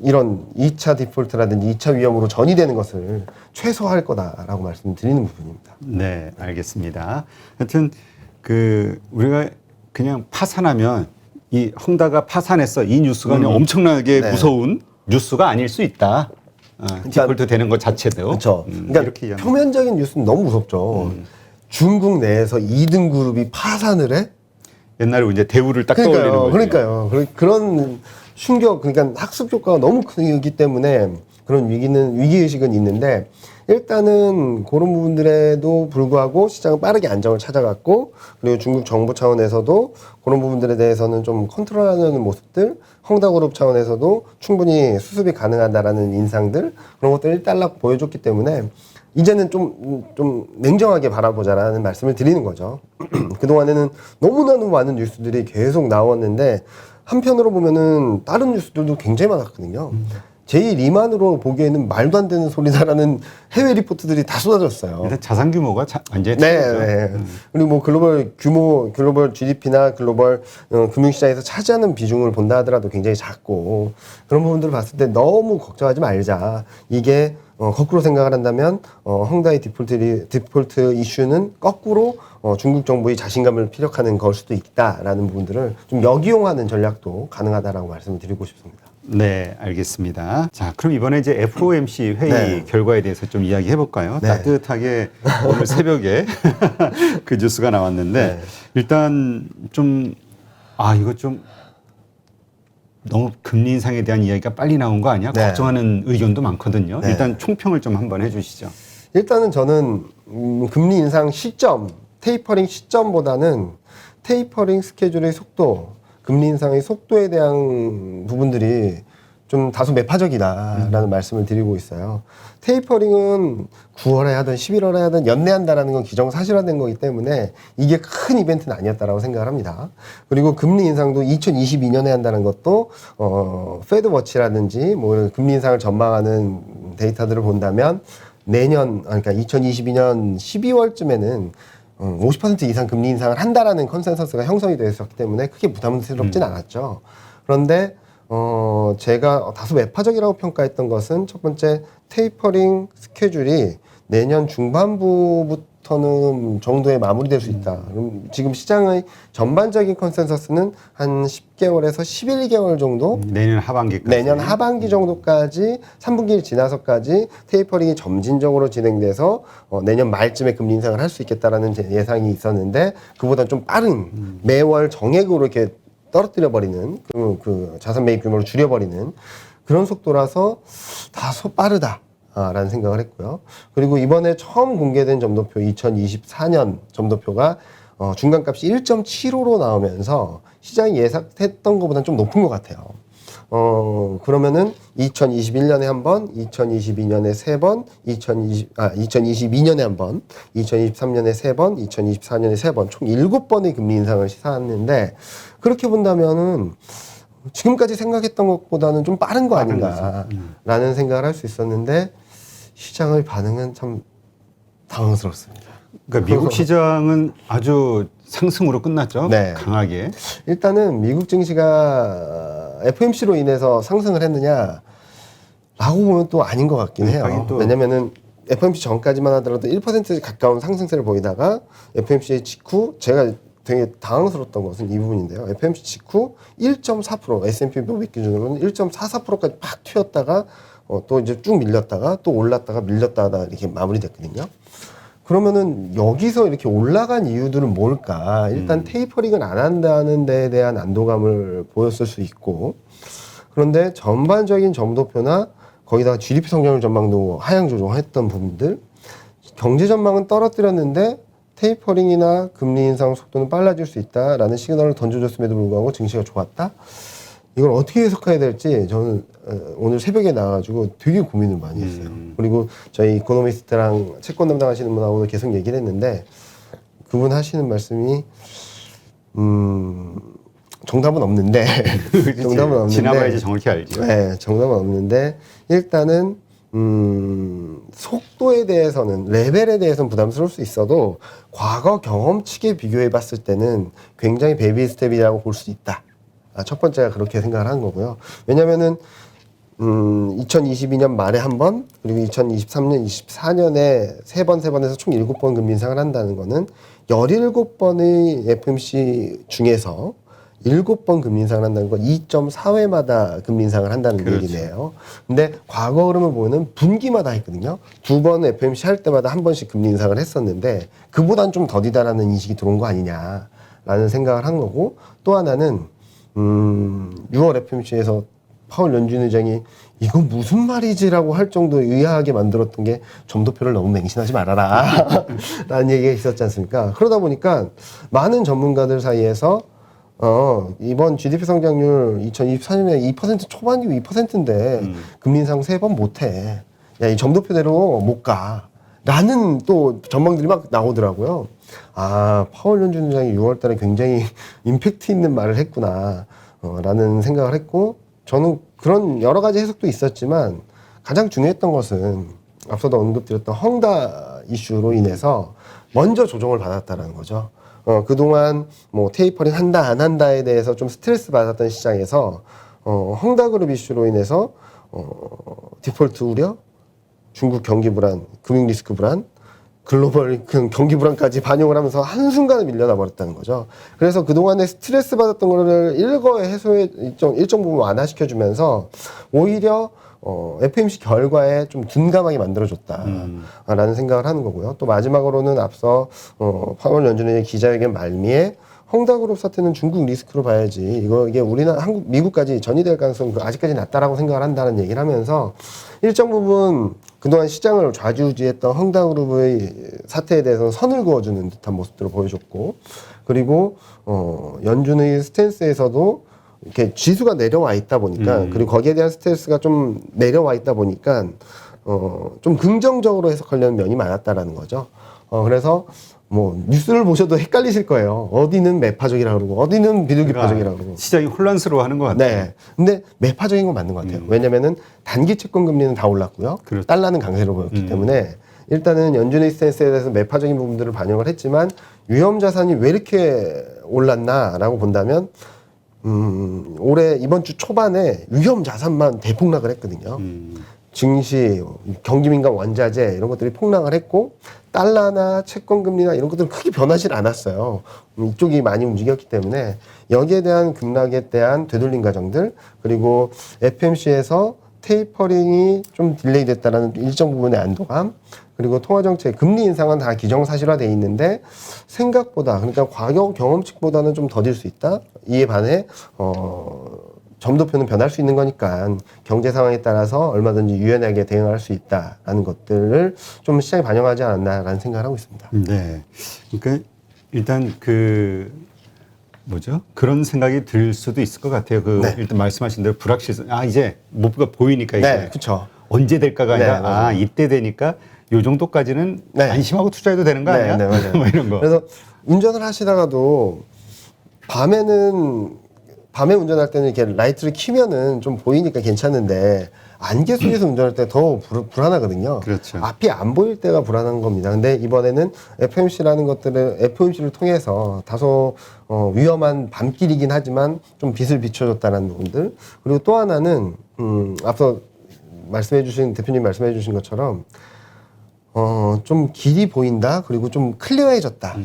이런 2차 디폴트라든지 2차 위험으로 전이되는 것을 최소화할 거다라고 말씀드리는 부분입니다. 네, 알겠습니다. 하여튼 우리가 그냥 파산하면 이 헝다가 파산했어, 이 뉴스가 그냥 엄청나게 네. 무서운 뉴스가 아닐 수 있다. 디폴트 되는 것 자체도. 그렇죠. 그러니까 이렇게 이해하면 표면적인 뉴스는 너무 무섭죠. 중국 내에서 2등 그룹이 파산을 해? 옛날에 이제 대우를 딱 떠올리는 거죠. 그러니까요. 그런 충격, 그러니까 학습 효과가 너무 크기 때문에 그런 위기의식은 있는데, 일단은 그런 부분들에도 불구하고 시장은 빠르게 안정을 찾아갔고, 그리고 중국 정부 차원에서도 그런 부분들에 대해서는 좀 컨트롤하는 모습들, 헝다그룹 차원에서도 충분히 수습이 가능하다라는 인상들, 그런 것들을 일단락 보여줬기 때문에 이제는 좀 냉정하게 바라보자라는 말씀을 드리는 거죠. 그동안에는 너무나도 많은 뉴스들이 계속 나왔는데, 한편으로 보면은 다른 뉴스들도 굉장히 많았거든요. 제2 리만으로 보기에는 말도 안 되는 소리다라는 해외 리포트들이 다 쏟아졌어요. 일단 자산 규모가 완전히 네, 틀리죠. 네. 그리고 뭐 글로벌 GDP나 글로벌 금융시장에서 차지하는 비중을 본다 하더라도 굉장히 작고, 그런 부분들을 봤을 때 너무 걱정하지 말자. 이게 거꾸로 생각을 한다면 헝다의 디폴트 이슈는 거꾸로 중국 정부의 자신감을 피력하는 걸 수도 있다라는 부분들을 좀 역이용하는 전략도 가능하다라고 말씀을 드리고 싶습니다. 네, 알겠습니다. 자, 그럼 이번에 이제 FOMC 회의 네. 결과에 대해서 좀 이야기해 볼까요? 네. 따뜻하게 오늘 새벽에 그 뉴스가 나왔는데, 네. 일단 이거 좀 너무 금리 인상에 대한 이야기가 빨리 나온 거 아니야? 네. 걱정하는 의견도 많거든요. 네. 일단 총평을 좀 한번 해주시죠. 일단은 저는 금리 인상 시점, 테이퍼링 시점보다는 테이퍼링 스케줄의 속도, 금리 인상의 속도에 대한 부분들이 좀 다소 매파적이다라는 말씀을 드리고 있어요. 테이퍼링은 9월에 하든 11월에 하든 연내한다라는 건 기정사실화된 거기 때문에 이게 큰 이벤트는 아니었다라고 생각을 합니다. 그리고 금리 인상도 2022년에 한다는 것도 페드워치라든지 뭐 금리 인상을 전망하는 데이터들을 본다면 내년, 그러니까 2022년 12월쯤에는 50% 이상 금리 인상을 한다라는 컨센서스가 형성이 되어 있었기 때문에 크게 부담스럽진 않았죠. 그런데 제가 다소 매파적이라고 평가했던 것은 첫 번째 테이퍼링 스케줄이 내년 중반부부터 4월부터는 정도에 마무리될 수 있다. 그럼 지금 시장의 전반적인 컨센서스는 한 10개월에서 11개월 정도 내년 하반기까지. 내년 하반기 정도까지 3분기를 지나서까지 테이퍼링이 점진적으로 진행돼서 내년 말쯤에 금리 인상을 할 수 있겠다라는 예상이 있었는데 그보다 좀 빠른 매월 정액으로 이렇게 떨어뜨려 버리는 그 자산 매입 규모를 줄여 버리는 그런 속도라서 다소 빠르다. 라는 생각을 했고요. 그리고 이번에 처음 공개된 점도표 2024년 점도표가 중간값이 1.75로 나오면서 시장이 예상했던 것보다는 좀 높은 것 같아요. 그러면은 2021년에 한 번, 2022년에 세 번, 2022년에 한 번, 2023년에 세 번, 2024년에 세 번, 총 7번의 금리 인상을 시사했는데 그렇게 본다면은 지금까지 생각했던 것보다는 좀 빠른 거 아닌가라는 생각을 할 수 있었는데 시장의 반응은 참 당황스럽습니다. 그러니까 미국 시장은 아주 상승으로 끝났죠. 네. 강하게. 일단은 미국 증시가 FOMC로 인해서 상승을 했느냐라고 보면 또 아닌 것 같긴 해요. 왜냐면은 FOMC 전까지만 하더라도 1% 가까운 상승세를 보이다가 FOMC 직후 제가 되게 당황스러웠던 것은 이 부분인데요. FOMC 직후 1.4% S&P 500 기준으로는 1.44%까지 팍 튀었다가 또 이제 쭉 밀렸다가 또 올랐다가 밀렸다가 이렇게 마무리됐거든요. 그러면은 여기서 이렇게 올라간 이유들은 뭘까? 일단 테이퍼링을 안 한다는 데에 대한 안도감을 보였을 수 있고 그런데 전반적인 점도표나 거기다가 GDP 성장률 전망도 하향 조정했던 부분들 경제 전망은 떨어뜨렸는데 테이퍼링이나 금리 인상 속도는 빨라질 수 있다라는 시그널을 던져줬음에도 불구하고 증시가 좋았다? 이걸 어떻게 해석해야 될지 저는 오늘 새벽에 나와가지고 되게 고민을 많이 했어요. 그리고 저희 이코노미스트랑 채권 담당하시는 분하고도 계속 얘기를 했는데 그분 하시는 말씀이 정답은 없는데 정답은 없는데 지나봐야지 정확히 알죠. 네, 정답은 없는데 일단은 속도에 대해서는 레벨에 대해서는 부담스러울 수 있어도 과거 경험치에 비교해 봤을 때는 굉장히 베이비 스텝이라고 볼 수 있다. 첫 번째가 그렇게 생각을 한 거고요. 왜냐면은 2022년 말에 한 번, 그리고 2023년, 24년에 세 번에서 총 7번 금리 인상을 한다는 거는 17번의 FOMC 중에서 7번 금리 인상을 한다는 건 2.4회마다 금리 인상을 한다는 그렇죠. 얘기네요. 근데 과거 흐름을 보면은 분기마다 했거든요. 2번 FOMC 할 때마다 한 번씩 금리 인상을 했었는데 그보단 좀 더디다라는 인식이 들어온 거 아니냐라는 생각을 한 거고 또 하나는 6월 FOMC에서 파월 연준 의장이 이거 무슨 말이지라고 할 정도로 의아하게 만들었던 게 점도표를 너무 맹신하지 말아라 라는 얘기가 있었지 않습니까? 그러다 보니까 많은 전문가들 사이에서 이번 GDP 성장률 2024년에 2% 초반이고 2%인데 금리 인상 3번 못해. 야, 이 점도표대로 못 가. 라는 또 전망들이 막 나오더라고요. 아, 파월 연준 의장이 6월 달에 굉장히 임팩트 있는 말을 했구나. 라는 생각을 했고, 저는 그런 여러 가지 해석도 있었지만, 가장 중요했던 것은 앞서도 언급드렸던 헝다 이슈로 인해서 먼저 조정을 받았다는 거죠. 그동안 뭐 테이퍼링 한다, 안 한다에 대해서 좀 스트레스 받았던 시장에서, 헝다그룹 이슈로 인해서, 디폴트 우려, 중국 경기 불안, 금융 리스크 불안, 글로벌 경기 불안까지 반영을 하면서 한순간에 밀려나 버렸다는 거죠. 그래서 그동안에 스트레스 받았던 거를 일거에 해소해 일정 부분 완화시켜주면서 오히려 FOMC 결과에 좀 둔감하게 만들어줬다라는 생각을 하는 거고요. 또 마지막으로는 앞서 파월 연준의 기자회견 말미에 헝다그룹 사태는 중국 리스크로 봐야지 이게 우리나라 한국 미국까지 전이될 가능성이 아직까지 낮다라고 생각을 한다는 얘기를 하면서 일정 부분 그동안 시장을 좌지우지했던 헝다그룹의 사태에 대해서는 선을 그어주는 듯한 모습들을 보여줬고 그리고 연준의 스탠스에서도 이렇게 지수가 내려와 있다 보니까 그리고 거기에 대한 스트레스가 좀 내려와 있다 보니까 좀 긍정적으로 해석하려는 면이 많았다라는 거죠. 그래서 뭐 뉴스를 보셔도 헷갈리실 거예요. 어디는 매파적이라 그러고 어디는 비둘기파적이라 그러고 시장이 혼란스러워하는 것 같아요. 네. 근데 매파적인 건 맞는 것 같아요. 왜냐면은 단기 채권 금리는 다 올랐고요. 그렇죠. 달러는 강세로 보였기 때문에 일단은 연준의 스탠스에 대해서 매파적인 부분들을 반영을 했지만 위험 자산이 왜 이렇게 올랐나라고 본다면 올해 이번 주 초반에 위험 자산만 대폭락을 했거든요. 증시, 경기민감 원자재 이런 것들이 폭락을 했고 달러나 채권 금리나 이런 것들은 크게 변하지 않았어요. 이쪽이 많이 움직였기 때문에 여기에 대한 급락에 대한 되돌림 과정들 그리고 FMC에서 테이퍼링이 좀 딜레이 됐다라는 일정 부분의 안도감 그리고 통화정책 금리 인상은 다 기정사실화돼 있는데 생각보다 그러니까 과거 경험치보다는 좀 더딜 수 있다. 이에 반해 점도표는 변할 수 있는 거니까 경제 상황에 따라서 얼마든지 유연하게 대응할 수 있다라는 것들을 좀 시장에 반영하지 않았나라는 생각을 하고 있습니다. 네. 그러니까 일단 그런 생각이 들 수도 있을 것 같아요. 네. 일단 말씀하신 대로 불확실성. 이제 목표가 보이니까 이제 네, 그렇죠. 언제 될까가 아니라 맞아요. 이때 되니까 요 정도까지는 네. 안심하고 투자해도 되는 거 아니야? 네, 맞아요. 뭐 이런 거. 그래서 운전을 하시다가도 밤에 운전할 때는 이렇게 라이트를 켜면은 좀 보이니까 괜찮은데 안개 속에서 운전할 때 더 불안하거든요. 그렇죠. 앞이 안 보일 때가 불안한 겁니다. 근데 이번에는 FMC라는 것들을 FOMC를 통해서 다소 위험한 밤길이긴 하지만 좀 빛을 비춰줬다는 부분들 그리고 또 하나는 앞서 대표님 말씀해 주신 것처럼 좀 길이 보인다 그리고 좀 클리어해졌다.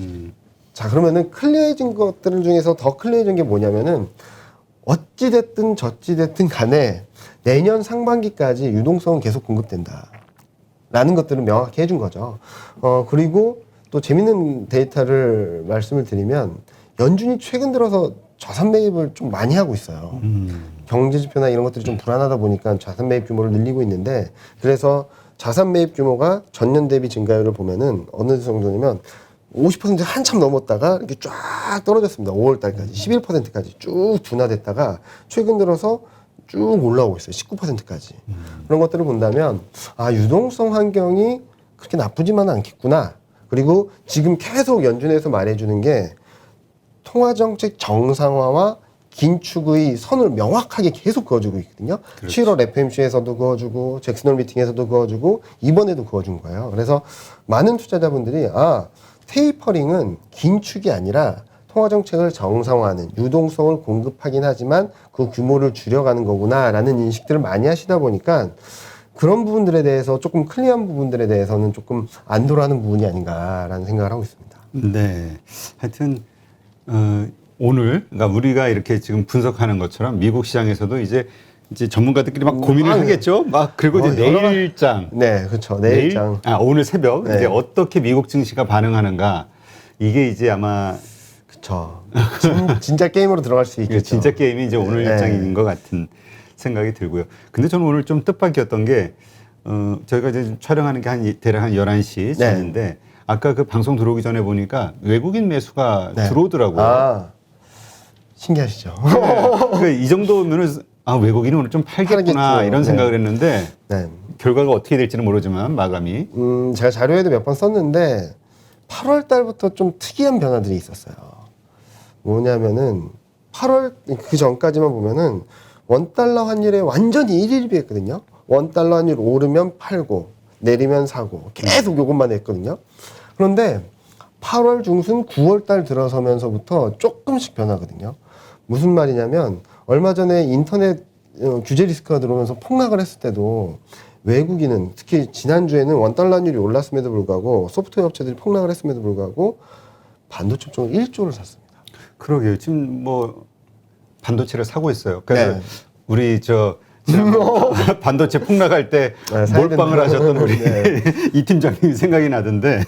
자 그러면은 클리어해진 것들 중에서 더 클리어해진 게 뭐냐면은 어찌됐든 저찌됐든 간에 내년 상반기까지 유동성은 계속 공급된다. 라는 것들을 명확히 해준 거죠. 그리고 또 재밌는 데이터를 말씀을 드리면 연준이 최근 들어서 자산 매입을 좀 많이 하고 있어요. 경제 지표나 이런 것들이 좀 불안하다 보니까 자산 매입 규모를 늘리고 있는데 그래서 자산 매입 규모가 전년 대비 증가율을 보면은 어느 정도냐면 50% 한참 넘었다가 이렇게 쫙 떨어졌습니다. 5월 달까지 11%까지 쭉 둔화됐다가 최근 들어서 쭉 올라오고 있어요. 19%까지. 그런 것들을 본다면 유동성 환경이 그렇게 나쁘지만은 않겠구나. 그리고 지금 계속 연준에서 말해주는 게 통화정책 정상화와 긴축의 선을 명확하게 계속 그어주고 있거든요. 그렇죠. 7월 FMC에서도 그어주고 잭슨홀 미팅에서도 그어주고 이번에도 그어준 거예요. 그래서 많은 투자자분들이 테이퍼링은 긴축이 아니라 통화정책을 정상화하는 유동성을 공급하긴 하지만 그 규모를 줄여가는 거구나라는 인식들을 많이 하시다 보니까 그런 부분들에 대해서 조금 클리어한 부분들에 대해서는 조금 안도라는 부분이 아닌가라는 생각을 하고 있습니다. 네. 하여튼 오늘 그러니까 우리가 이렇게 지금 분석하는 것처럼 미국 시장에서도 이제 전문가들끼리 막 고민을 하겠죠. 막 그리고 이제 내일장. 네, 그렇죠. 내일장. 오늘 새벽 네. 이제 어떻게 미국 증시가 반응하는가 이게 이제 아마 그렇죠. 진짜 게임으로 들어갈 수 있겠죠. 진짜 게임이 이제 오늘 네. 일장인 것 같은 생각이 들고요. 근데 저는 오늘 좀 뜻밖이었던 게 저희가 이제 촬영하는 게 대략 한 11시 전인데 아까 그 방송 들어오기 전에 보니까 외국인 매수가 들어오더라고요. 신기하시죠? 그러니까 이 정도면은 외국인은 오늘 좀 팔겠구나 팔겠죠. 이런 생각을 했는데 네. 결과가 어떻게 될지는 모르지만 마감이 제가 자료에도 몇 번 썼는데 8월 달부터 좀 특이한 변화들이 있었어요. 뭐냐면은 8월 그 전까지만 보면은 원달러 환율에 완전히 일일비했거든요. 원달러 환율 오르면 팔고 내리면 사고 계속 요것만 했거든요. 그런데 8월 중순 9월 달 들어서면서부터 조금씩 변하거든요. 무슨 말이냐면 얼마 전에 인터넷 규제 리스크가 들어오면서 폭락을 했을 때도 외국인은 특히 지난주에는 원달러 환율이 올랐음에도 불구하고 소프트웨어 업체들이 폭락을 했음에도 불구하고 반도체 쪽으로 1조를 샀습니다. 그러게요. 지금 반도체를 사고 있어요. 그래서 네. 우리 반도체 폭락할 때 몰빵을 하셨던 우리 이 팀장님이 생각이 나던데.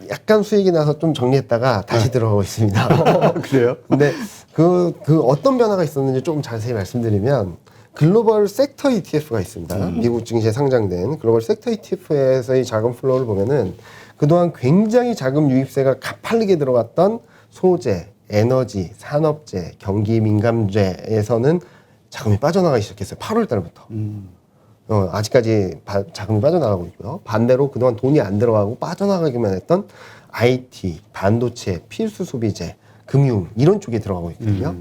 약간 수익이 나서 좀 정리했다가 다시 들어가고 있습니다. 그래요? 근데 그 어떤 변화가 있었는지 조금 자세히 말씀드리면 글로벌 섹터 ETF가 있습니다. 미국 증시에 상장된 글로벌 섹터 ETF에서의 자금 플로우를 보면은 그동안 굉장히 자금 유입세가 가파르게 들어왔던 소재, 에너지, 산업재, 경기 민감재에서는 자금이 빠져나가기 시작했어요. 8월 달부터. 아직까지 자금이 빠져나가고 있고요. 반대로 그동안 돈이 안 들어가고 빠져나가기만 했던 IT, 반도체, 필수 소비재, 금융 이런 쪽에 들어가고 있거든요.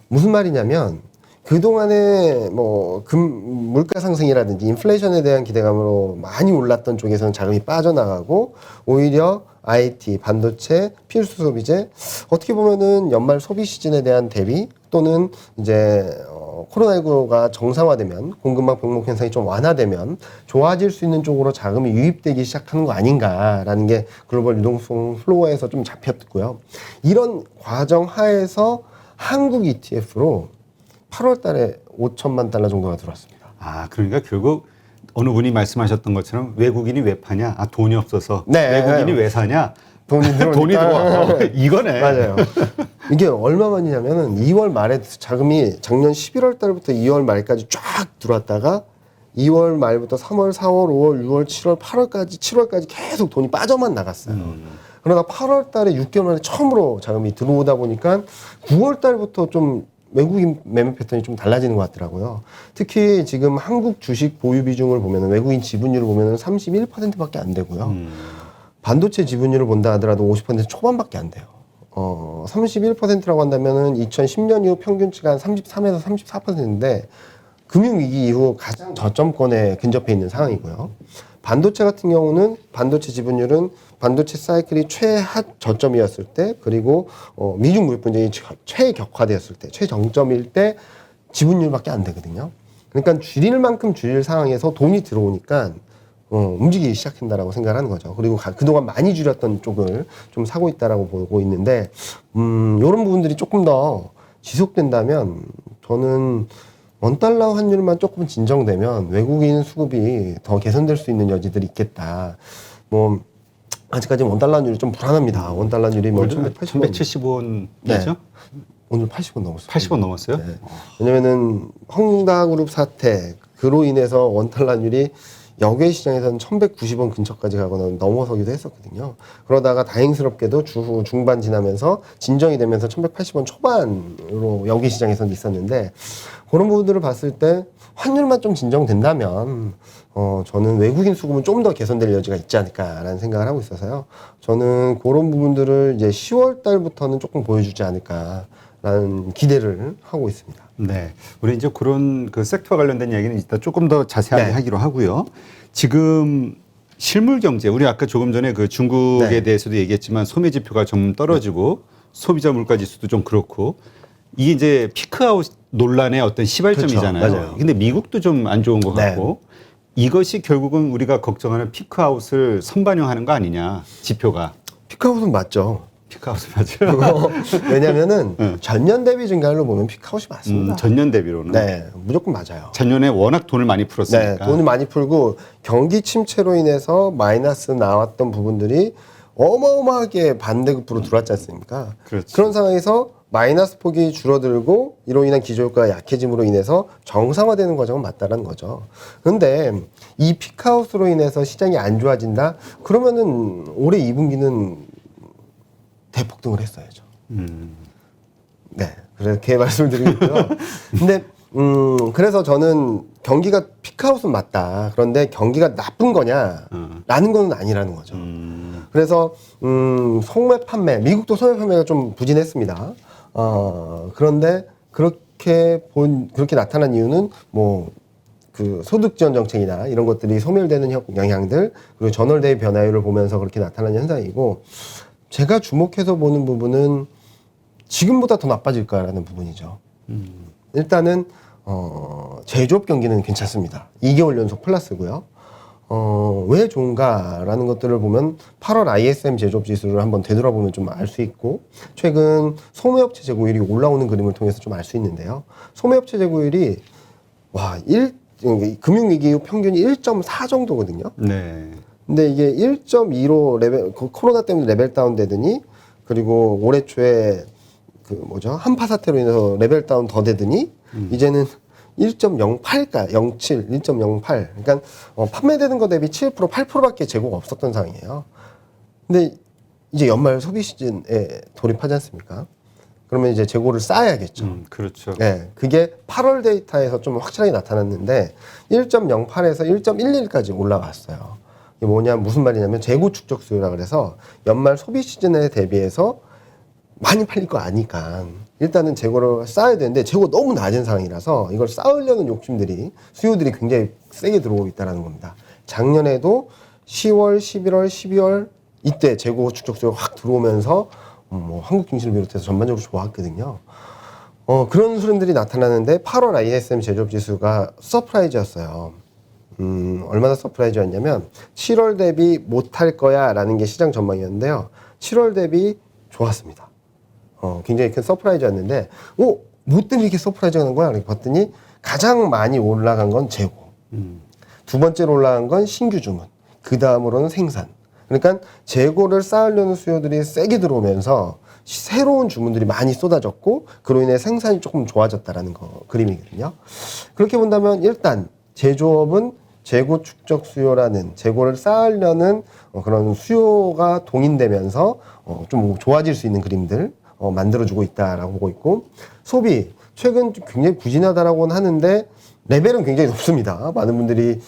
무슨 말이냐면 그동안에 물가 상승이라든지 인플레이션에 대한 기대감으로 많이 올랐던 쪽에서는 자금이 빠져나가고 오히려 IT, 반도체, 필수 소비재 어떻게 보면은 연말 소비 시즌에 대한 대비 또는 이제 코로나19가 정상화되면 공급망 병목 현상이 좀 완화되면 좋아질 수 있는 쪽으로 자금이 유입되기 시작하는 거 아닌가라는 게 글로벌 유동성 플로어에서 좀 잡혔고요. 이런 과정 하에서 한국 ETF로 8월 달에 5천만 달러 정도가 들어왔습니다. 아, 그러니까 결국 어느 분이 말씀하셨던 것처럼 외국인이 왜 파냐? 아, 돈이 없어서. 네. 외국인이 왜 사냐? 돈이 들어오니까. 돈이 들어와. 이거네. 맞아요. 이게 얼마만이냐면은 2월 말에 자금이 작년 11월 달부터 2월 말까지 쫙 들어왔다가 2월 말부터 3월, 4월, 5월, 6월, 7월, 7월까지 계속 돈이 빠져만 나갔어요. 그러다 8월 달에 6개월 만에 처음으로 자금이 들어오다 보니까 9월 달부터 좀 외국인 매매 패턴이 좀 달라지는 것 같더라고요. 특히 지금 한국 주식 보유 비중을 보면 외국인 지분율을 보면 31%밖에 안 되고요. 반도체 지분율을 본다 하더라도 50% 초반밖에 안 돼요. 31%라고 한다면은 2010년 이후 평균치가 한 33에서 34%인데 금융위기 이후 가장 저점권에 근접해 있는 상황이고요. 반도체 같은 경우는 반도체 지분율은 반도체 사이클이 최하 저점이었을 때 그리고 미중 무역 분쟁이 최격화되었을 때 최정점일 때 지분율밖에 안 되거든요. 그러니까 줄일 만큼 줄일 상황에서 돈이 들어오니까 움직이기 시작한다라고 생각하는 거죠. 그리고 그동안 많이 줄였던 쪽을 좀 사고 있다라고 보고 있는데 이런 부분들이 조금 더 지속된다면 저는 원달러 환율만 조금 진정되면 외국인 수급이 더 개선될 수 있는 여지들이 있겠다. 뭐 아직까지 원달러 환율이 좀 불안합니다. 원달러 환율이 뭐 1175원 되죠? 오늘 80원 넘었어요. 80원 넘었어요? 네. 왜냐면은 헝다그룹 사태 그로 인해서 원달러 환율이 역외 시장에서는 1190원 근처까지 가거나 넘어서기도 했었거든요. 그러다가 다행스럽게도 주 중반 지나면서 진정이 되면서 1180원 초반으로 역외 시장에서는 있었는데 그런 부분들을 봤을 때 환율만 좀 진정된다면 저는 외국인 수급은 좀 더 개선될 여지가 있지 않을까라는 생각을 하고 있어서요. 저는 그런 부분들을 이제 10월 달부터는 조금 보여주지 않을까라는 기대를 하고 있습니다. 네. 우리 이제 그런 그 섹터와 관련된 이야기는 이따 조금 더 자세하게 하기로 하고요. 지금 실물 경제, 우리 아까 조금 전에 그 중국에 대해서도 얘기했지만 소매 지표가 좀 떨어지고 소비자 물가 지수도 좀 그렇고 이게 이제 피크아웃 논란의 어떤 시발점이잖아요. 그렇죠. 맞아요. 근데 미국도 좀 안 좋은 것 같고 이것이 결국은 우리가 걱정하는 피크아웃을 선반영하는 거 아니냐, 지표가. 피크아웃은 맞죠. 피크아웃 맞아요. 왜냐면은 전년 대비 증가율로 보면 피크아웃이 맞습니다. 전년 대비로는. 네, 무조건 맞아요. 작년에 워낙 돈을 많이 풀었으니까. 네, 돈을 많이 풀고 경기 침체로 인해서 마이너스 나왔던 부분들이 어마어마하게 반대급부로 들어왔지 않습니까? 그렇지. 그런 상황에서 마이너스 폭이 줄어들고 이로 인한 기저효과가 약해짐으로 인해서 정상화되는 과정은 맞다라는 거죠. 그런데 이 피크아웃으로 인해서 시장이 안 좋아진다? 그러면은 올해 2분기는 대폭등을 했어야죠. 네, 그렇게 말씀드리고요. 근데 그래서 저는 경기가 피크아웃은 맞다. 그런데 경기가 나쁜 거냐라는 건 아니라는 거죠. 그래서 소매 판매, 미국도 소매 판매가 좀 부진했습니다. 그런데 그렇게 나타난 이유는 뭐 그 소득 지원 정책이나 이런 것들이 소멸되는 영향들 그리고 전월 대비 변화율을 보면서 그렇게 나타난 현상이고 제가 주목해서 보는 부분은 지금보다 더 나빠질까라는 부분이죠. 일단은 제조업 경기는 괜찮습니다. 2개월 연속 플러스고요. 왜 좋은가라는 것들을 보면 8월 ISM 제조업 지수를 한번 되돌아보면 좀 알 수 있고 최근 소매업체 재고율이 올라오는 그림을 통해서 좀 알 수 있는데요. 소매업체 재고율이 금융위기 이후 평균이 1.4 정도거든요. 네. 근데 이게 1.2로 코로나 때문에 레벨 다운 되더니 그리고 올해 초에 한파 사태로 인해서 레벨 다운 더 되더니 이제는 1.08가 07, 1.08. 그러니까 판매되는 거 대비 7%, 8%밖에 재고가 없었던 상황이에요. 근데 이제 연말 소비 시즌에 돌입하지 않습니까? 그러면 이제 재고를 쌓아야겠죠. 그렇죠. 네, 그게 8월 데이터에서 좀 확실하게 나타났는데 1.08에서 1.11까지 올라갔어요. 이게 무슨 말이냐면 재고 축적 수요라 그래서 연말 소비 시즌에 대비해서 많이 팔릴 거 아니까 일단은 재고를 쌓아야 되는데 재고가 너무 낮은 상황이라서 이걸 쌓으려는 욕심들이 수요들이 굉장히 세게 들어오고 있다는 겁니다. 작년에도 10월, 11월, 12월 이때 재고 축적 수요가 확 들어오면서 한국 증시를 비롯해서 전반적으로 좋았거든요. 그런 흐름들이 나타나는데 8월 ISM 제조업 지수가 서프라이즈였어요. 얼마나 서프라이즈였냐면 7월 대비 못할 거야 라는 게 시장 전망이었는데요. 7월 대비 좋았습니다. 굉장히 큰 서프라이즈였는데 뭐 때문에 이렇게 서프라이즈가 난 거야? 이렇게 봤더니 가장 많이 올라간 건 재고, 두 번째로 올라간 건 신규 주문, 그 다음으로는 생산. 그러니까 재고를 쌓으려는 수요들이 세게 들어오면서 새로운 주문들이 많이 쏟아졌고 그로 인해 생산이 조금 좋아졌다라는 그림이거든요. 그렇게 본다면 일단 제조업은 재고 축적 수요라는 재고를 쌓으려는 그런 수요가 동인되면서 좀 좋아질 수 있는 그림들 만들어주고 있다라고 보고 있고, 소비 최근 굉장히 부진하다라고는 하는데 레벨은 굉장히 높습니다. 많은 분들이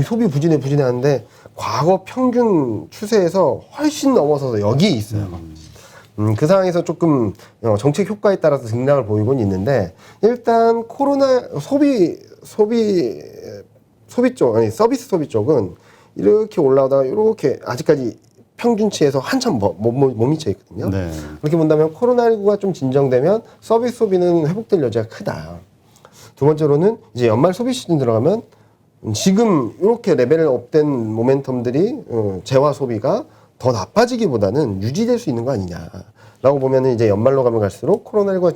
소비 부진해 하는데 과거 평균 추세에서 훨씬 넘어서서 여기에 있어요. 그 상황에서 조금 정책 효과에 따라서 등락을 보이곤 있는데, 일단 코로나 소비 쪽, 아니 서비스 소비 쪽은 이렇게 올라오다가 이렇게 아직까지 평균치에서 한참 못 미쳐 있거든요. 네. 그렇게 본다면 코로나19가 좀 진정되면 서비스 소비는 회복될 여지가 크다. 두 번째로는 이제 연말 소비 시즌 들어가면 지금 이렇게 레벨업된 모멘텀들이 재화 소비가 더 나빠지기보다는 유지될 수 있는 거 아니냐라고 보면은, 이제 연말로 가면 갈수록 코로나19가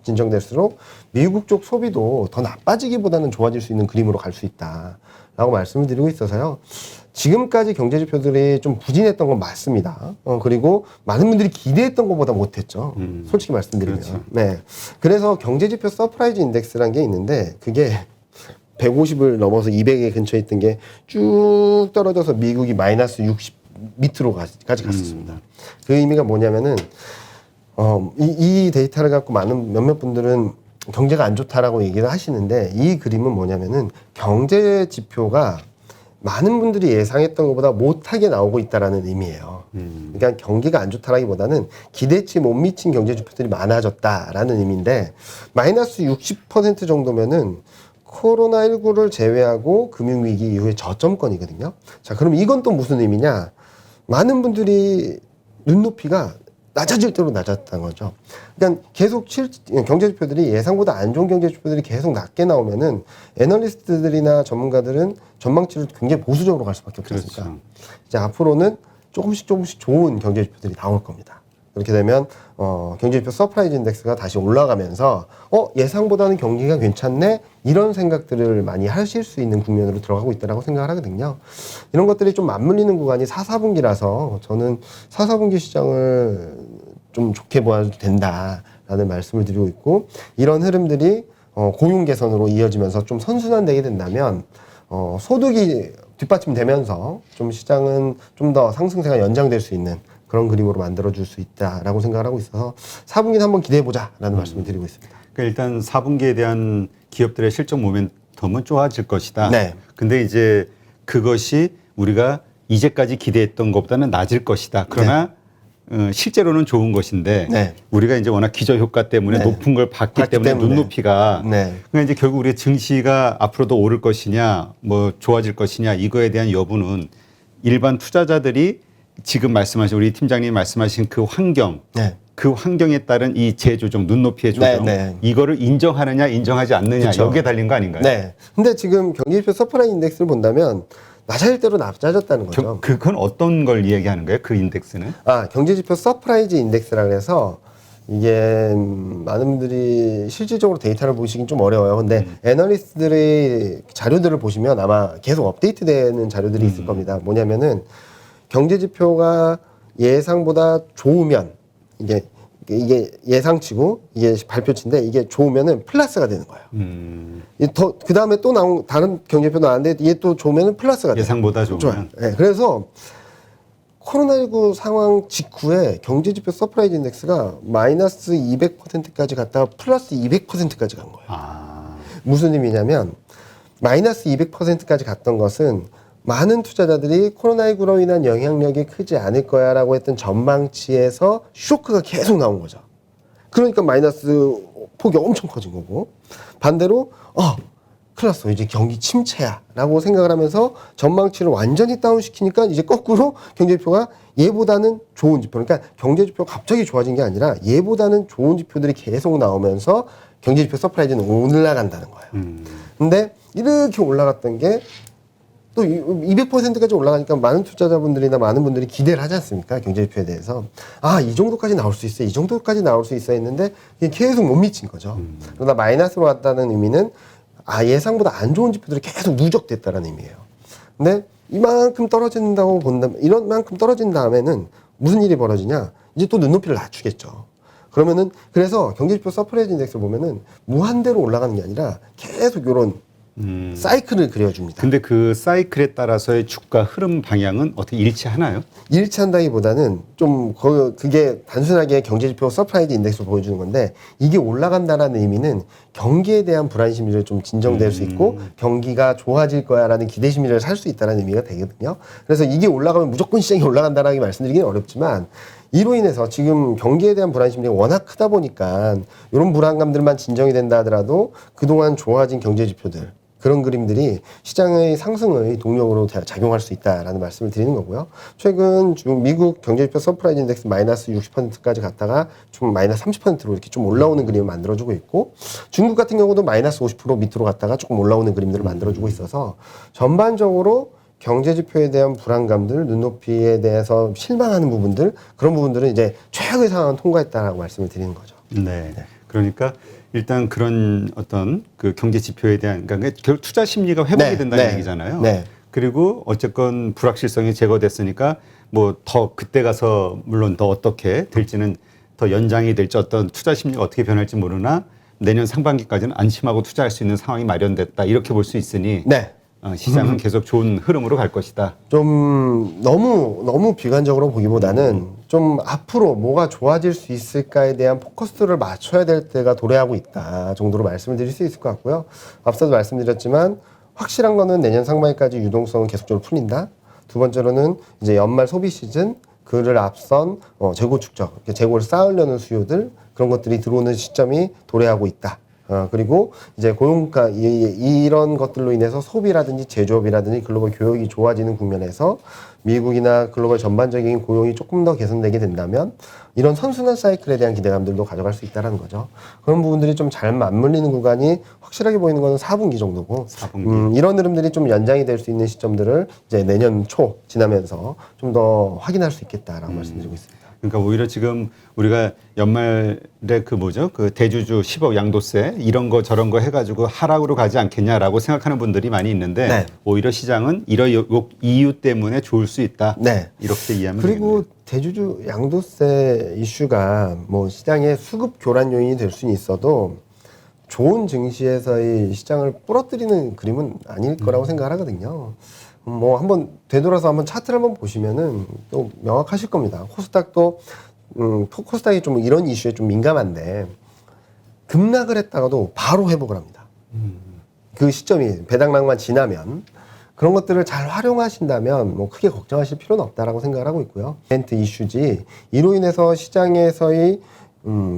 진정될수록 미국 쪽 소비도 더 나빠지기보다는 좋아질 수 있는 그림으로 갈 수 있다라고 말씀을 드리고 있어서요. 지금까지 경제 지표들이 좀 부진했던 건 맞습니다. 그리고 많은 분들이 기대했던 것보다 못했죠. 솔직히 말씀드리면. 그렇죠. 네. 그래서 경제 지표 서프라이즈 인덱스라는 게 있는데, 그게 150을 넘어서 200에 근처에 있던 게 쭉 떨어져서 미국이 마이너스 60 밑으로까지 갔었습니다. 그 의미가 뭐냐면은, 이 데이터를 갖고 몇몇 분들은 경제가 안 좋다라고 얘기를 하시는데, 이 그림은 뭐냐면은 경제 지표가 많은 분들이 예상했던 것보다 못하게 나오고 있다라는 의미예요. 그러니까 경기가 안 좋다라기보다는 기대치 못 미친 경제 지표들이 많아졌다라는 의미인데, 마이너스 60% 정도면은 코로나19를 제외하고 금융위기 이후의 저점권이거든요. 자, 그럼 이건 또 무슨 의미냐? 많은 분들이 눈높이가 낮아질 대로 낮았다는 거죠. 그러니까 계속 경제지표들이 예상보다 안 좋은 경제지표들이 계속 낮게 나오면은 애널리스트들이나 전문가들은 전망치를 굉장히 보수적으로 갈 수밖에 없습니다. 그렇죠. 이제 앞으로는 조금씩 좋은 경제지표들이 나올 겁니다. 그렇게 되면 경제지표 서프라이즈 인덱스가 다시 올라가면서 예상보다는 경기가 괜찮네, 이런 생각들을 많이 하실 수 있는 국면으로 들어가고 있다고 생각을 하거든요. 이런 것들이 좀 맞물리는 구간이 4, 4분기라서 저는 4, 4분기 시장을 좀 좋게 보아도 된다라는 말씀을 드리고 있고, 이런 흐름들이 고용 개선으로 이어지면서 좀 선순환되게 된다면 소득이 뒷받침되면서 좀 시장은 좀 더 상승세가 연장될 수 있는 그런 그림으로 만들어줄 수 있다라고 생각을 하고 있어서 4분기는 한번 기대해보자라는 말씀을 드리고 있습니다. 그러니까 일단 4분기에 대한 기업들의 실적 모멘텀은 좋아질 것이다. 네. 근데 이제 그것이 우리가 이제까지 기대했던 것보다는 낮을 것이다. 그러나 실제로는 좋은 것인데 네. 우리가 이제 워낙 기저효과 때문에 네. 높은 걸 봤기 때문에 눈높이가 네. 그러니까 이제 결국 우리의 증시가 앞으로도 오를 것이냐 뭐 좋아질 것이냐 이거에 대한 여부는 일반 투자자들이 지금 말씀하신 우리 팀장님이 말씀하신 그 환경, 네. 그 환경에 따른 이 재조정, 눈높이의 조정, 네. 이거를 인정하느냐 인정하지 않느냐 그쵸. 여기에 달린 거 아닌가요? 네. 근데 지금 경기지표 서프라이즈 인덱스를 본다면 낮아질 대로 낮아졌다는 거죠. 그건 어떤 걸 이야기하는 거예요? 그 인덱스는? 경제지표 서프라이즈 인덱스라 그래서 이게 많은 분들이 실질적으로 데이터를 보시긴 좀 어려워요. 근데 애널리스트들의 자료들을 보시면 아마 계속 업데이트되는 자료들이 있을 겁니다. 뭐냐면은 경제지표가 예상보다 좋으면 이게 예상치고 이게 발표치인데 이게 좋으면은 플러스가 되는 거예요. 그 다음에 또 나온 다른 경제표 나왔는데 이게 또 좋으면은 플러스가 돼요. 예상보다 좋으면. 좋아요. 네, 그래서 코로나19 상황 직후에 경제지표 서프라이즈 인덱스가 마이너스 200%까지 갔다가 플러스 200%까지 간 거예요. 무슨 의미냐면 마이너스 200%까지 갔던 것은 많은 투자자들이 코로나19로 인한 영향력이 크지 않을 거야라고 했던 전망치에서 쇼크가 계속 나온 거죠. 그러니까 마이너스 폭이 엄청 커진 거고, 반대로 큰일 났어. 이제 경기 침체야. 라고 생각을 하면서 전망치를 완전히 다운시키니까 이제 거꾸로 경제지표가 얘보다는 좋은 지표. 그러니까 경제지표가 갑자기 좋아진 게 아니라 얘보다는 좋은 지표들이 계속 나오면서 경제지표 서프라이즈는 올라간다는 거예요. 근데 이렇게 올라갔던 게 또 200%까지 올라가니까 많은 투자자분들이나 많은 분들이 기대를 하지 않습니까? 경제지표에 대해서. 아, 이 정도까지 나올 수 있어. 이 정도까지 나올 수 있어 했는데 이게 계속 못 미친 거죠. 그러다 마이너스로 왔다는 의미는 예상보다 안 좋은 지표들이 계속 누적됐다는 의미예요. 근데 이만큼 떨어진다고 본다면, 이런 만큼 떨어진 다음에는 무슨 일이 벌어지냐? 이제 또 눈높이를 낮추겠죠. 그러면은, 그래서 경제지표 서프라이즈 인덱스를 보면은 무한대로 올라가는 게 아니라 계속 요런 사이클을 그려줍니다. 근데 그 사이클에 따라서의 주가 흐름 방향은 어떻게 일치하나요? 일치한다기보다는 좀 그게 단순하게 경제지표 서프라이즈 인덱스로 보여주는 건데 이게 올라간다라는 의미는 경기에 대한 불안 심리를 좀 진정될 수 있고 경기가 좋아질 거야라는 기대 심리를 살 수 있다는 의미가 되거든요. 그래서 이게 올라가면 무조건 시장이 올라간다라고 말씀드리기는 어렵지만 이로 인해서 지금 경기에 대한 불안 심리가 워낙 크다 보니까 이런 불안감들만 진정이 된다 하더라도 그동안 좋아진 경제 지표들 그런 그림들이 시장의 상승의 동력으로 작용할 수 있다라는 말씀을 드리는 거고요. 최근 미국 경제지표 서프라이즈 인덱스 마이너스 60%까지 갔다가 좀 마이너스 30%로 이렇게 좀 올라오는 그림을 만들어주고 있고 중국 같은 경우도 마이너스 50% 밑으로 갔다가 조금 올라오는 그림들을 만들어주고 있어서 전반적으로 경제지표에 대한 불안감들, 눈높이에 대해서 실망하는 부분들 그런 부분들은 이제 최악의 상황을 통과했다라고 말씀을 드리는 거죠. 네. 그러니까 일단 그런 어떤 그 경제 지표에 대한 그러니까 결국 투자 심리가 회복이 된다는 얘기잖아요. 네. 그리고 어쨌건 불확실성이 제거됐으니까 뭐 더 그때 가서 물론 더 어떻게 될지는 더 연장이 될지 어떤 투자 심리가 어떻게 변할지 모르나 내년 상반기까지는 안심하고 투자할 수 있는 상황이 마련됐다 이렇게 볼 수 있으니 네. 시장은 계속 좋은 흐름으로 갈 것이다. 좀 너무 비관적으로 보기보다는 좀 앞으로 뭐가 좋아질 수 있을까에 대한 포커스를 맞춰야 될 때가 도래하고 있다 정도로 말씀을 드릴 수 있을 것 같고요. 앞서도 말씀드렸지만 확실한 거는 내년 상반기까지 유동성은 계속적으로 풀린다. 두 번째로는 이제 연말 소비 시즌 그를 앞선 재고 축적, 재고를 쌓으려는 수요들 그런 것들이 들어오는 시점이 도래하고 있다. 그리고 이제 고용가 이런 것들로 인해서 소비라든지 제조업이라든지 글로벌 교역이 좋아지는 국면에서 미국이나 글로벌 전반적인 고용이 조금 더 개선되게 된다면 이런 선순환 사이클에 대한 기대감들도 가져갈 수 있다는 거죠. 그런 부분들이 좀 잘 맞물리는 구간이 확실하게 보이는 거는 4분기 정도고 4분기. 이런 흐름들이 좀 연장이 될 수 있는 시점들을 이제 내년 초 지나면서 좀 더 확인할 수 있겠다라고 말씀드리고 있습니다. 그러니까 오히려 지금 우리가 연말에 그 뭐죠? 그 대주주 10억 양도세 이런 거 저런 거 해가지고 하락으로 가지 않겠냐라고 생각하는 분들이 많이 있는데 네. 오히려 시장은 이런 이유 때문에 좋을 수 있다. 네. 이렇게 이해하면 그리고 되겠네요. 대주주 양도세 이슈가 뭐 시장의 수급 교란 요인이 될 수는 있어도 좋은 증시에서의 시장을 부러뜨리는 그림은 아닐 거라고 생각을 하거든요. 뭐 한번 되돌아서 한번 차트를 한번 보시면은 또 명확하실 겁니다. 코스닥도 코스닥이 좀 이런 이슈에 좀 민감한데 급락을 했다가도 바로 회복을 합니다. 그 시점이 배당락만 지나면 그런 것들을 잘 활용하신다면 뭐 크게 걱정하실 필요는 없다라고 생각을 하고 있고요. 이벤트 이슈지 이로 인해서 시장에서의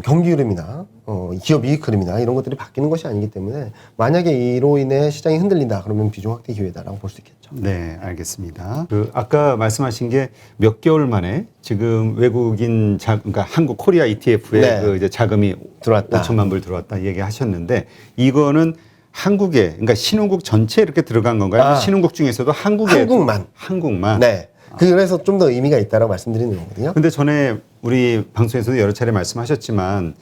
경기 흐름이나 기업 이익 흐름이나 이런 것들이 바뀌는 것이 아니기 때문에 만약에 이로 인해 시장이 흔들린다 그러면 비중 확대 기회다라고 볼 수 있겠죠. 네, 알겠습니다. 그 아까 말씀하신 게 몇 개월 만에 지금 외국인 그러니까 한국 코리아 ETF에 네. 그 이제 자금이 들어왔다. 5천만 불 들어왔다 얘기하셨는데 이거는 한국에 그러니까 신흥국 전체에 이렇게 들어간 건가요? 신흥국 중에서도 한국만. 네. 그래서 좀 더 의미가 있다라고 말씀드리는 거거든요. 근데 전에 우리 방송에서도 여러 차례 말씀하셨지만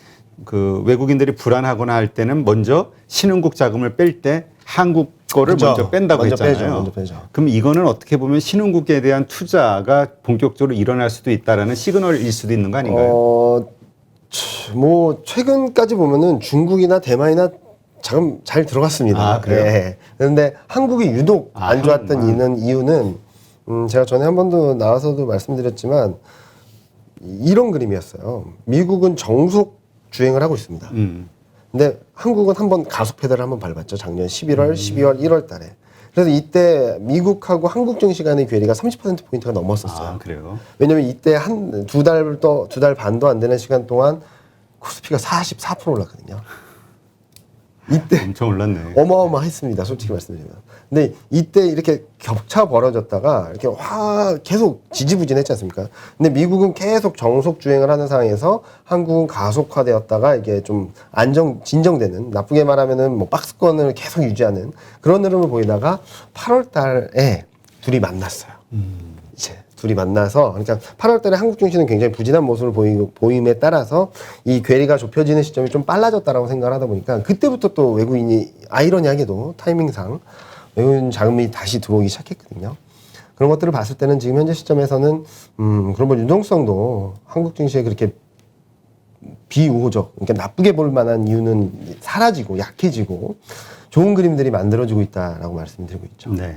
그 외국인들이 불안하거나 할 때는 먼저 신흥국 자금을 뺄 때 한국 거를 그렇죠. 먼저 뺀다고 먼저 했잖아요. 먼저 빼죠. 그럼 이거는 어떻게 보면 신흥국에 대한 투자가 본격적으로 일어날 수도 있다라는 시그널일 수도 있는 거 아닌가요? 뭐 최근까지 보면은 중국이나 대만이나 자금 잘 들어갔습니다. 아, 그래요? 네. 그런데 한국이 유독 안 좋았던 이유는 제가 전에 한 번도 나와서도 말씀드렸지만 이런 그림이었어요. 미국은 정속 주행을 하고 있습니다. 근데 한국은 한번 가속 페달을 한번 밟았죠. 작년 11월, 12월, 1월 달에. 그래서 이때 미국하고 한국 증시 간의 괴리가 30%포인트가 넘었었어요. 아, 그래요? 왜냐면 이때 두 달 반도 안 되는 시간 동안 코스피가 44% 올랐거든요. 이때 엄청 올랐네. 어마어마했습니다. 솔직히 말씀드리면. 근데 이때 이렇게 격차 벌어졌다가 이렇게 계속 지지부진했지 않습니까? 근데 미국은 계속 정속 주행을 하는 상황에서 한국은 가속화되었다가 이게 좀 진정되는, 나쁘게 말하면은 뭐 박스권을 계속 유지하는 그런 흐름을 보이다가 8월 달에 둘이 만났어요. 이제 둘이 만나서, 그러니까 8월 달에 한국 증시는 굉장히 부진한 모습을 보임에 따라서 이 괴리가 좁혀지는 시점이 좀 빨라졌다라고 생각을 하다 보니까 그때부터 또 외국인이 아이러니하게도 타이밍상 외국인 자금이 다시 들어오기 시작했거든요. 그런 것들을 봤을 때는 지금 현재 시점에서는 글로벌 유동성도 한국 증시에 그렇게 비우호적, 그러니까 나쁘게 볼 만한 이유는 사라지고 약해지고 좋은 그림들이 만들어지고 있다라고 말씀드리고 있죠. 네.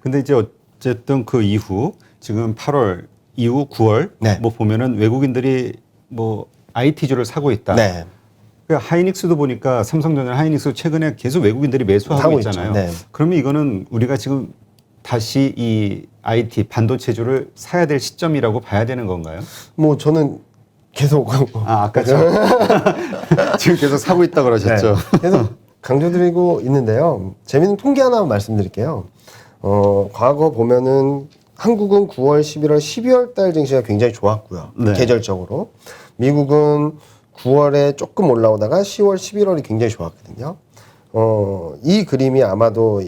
근데 이제 어쨌든 그 이후 지금 8월 이후 9월 네. 뭐 보면은 외국인들이 뭐 IT주를 사고 있다. 네. 그러니까 하이닉스도 보니까 삼성전자 하이닉스 최근에 계속 외국인들이 매수하고 사고 있잖아요. 있죠. 네. 그러면 이거는 우리가 지금 다시 이 IT 반도체주를 사야 될 시점이라고 봐야 되는 건가요? 뭐 저는 계속 아까죠. 지금 계속 사고 있다 그러셨죠. 네, 계속 강조드리고 있는데요. 재미있는 통계 하나 말씀드릴게요. 과거 보면은 한국은 9월, 11월, 12월 달 증시가 굉장히 좋았고요. 네. 계절적으로. 미국은 9월에 조금 올라오다가 10월, 11월이 굉장히 좋았거든요. 이 그림이 아마도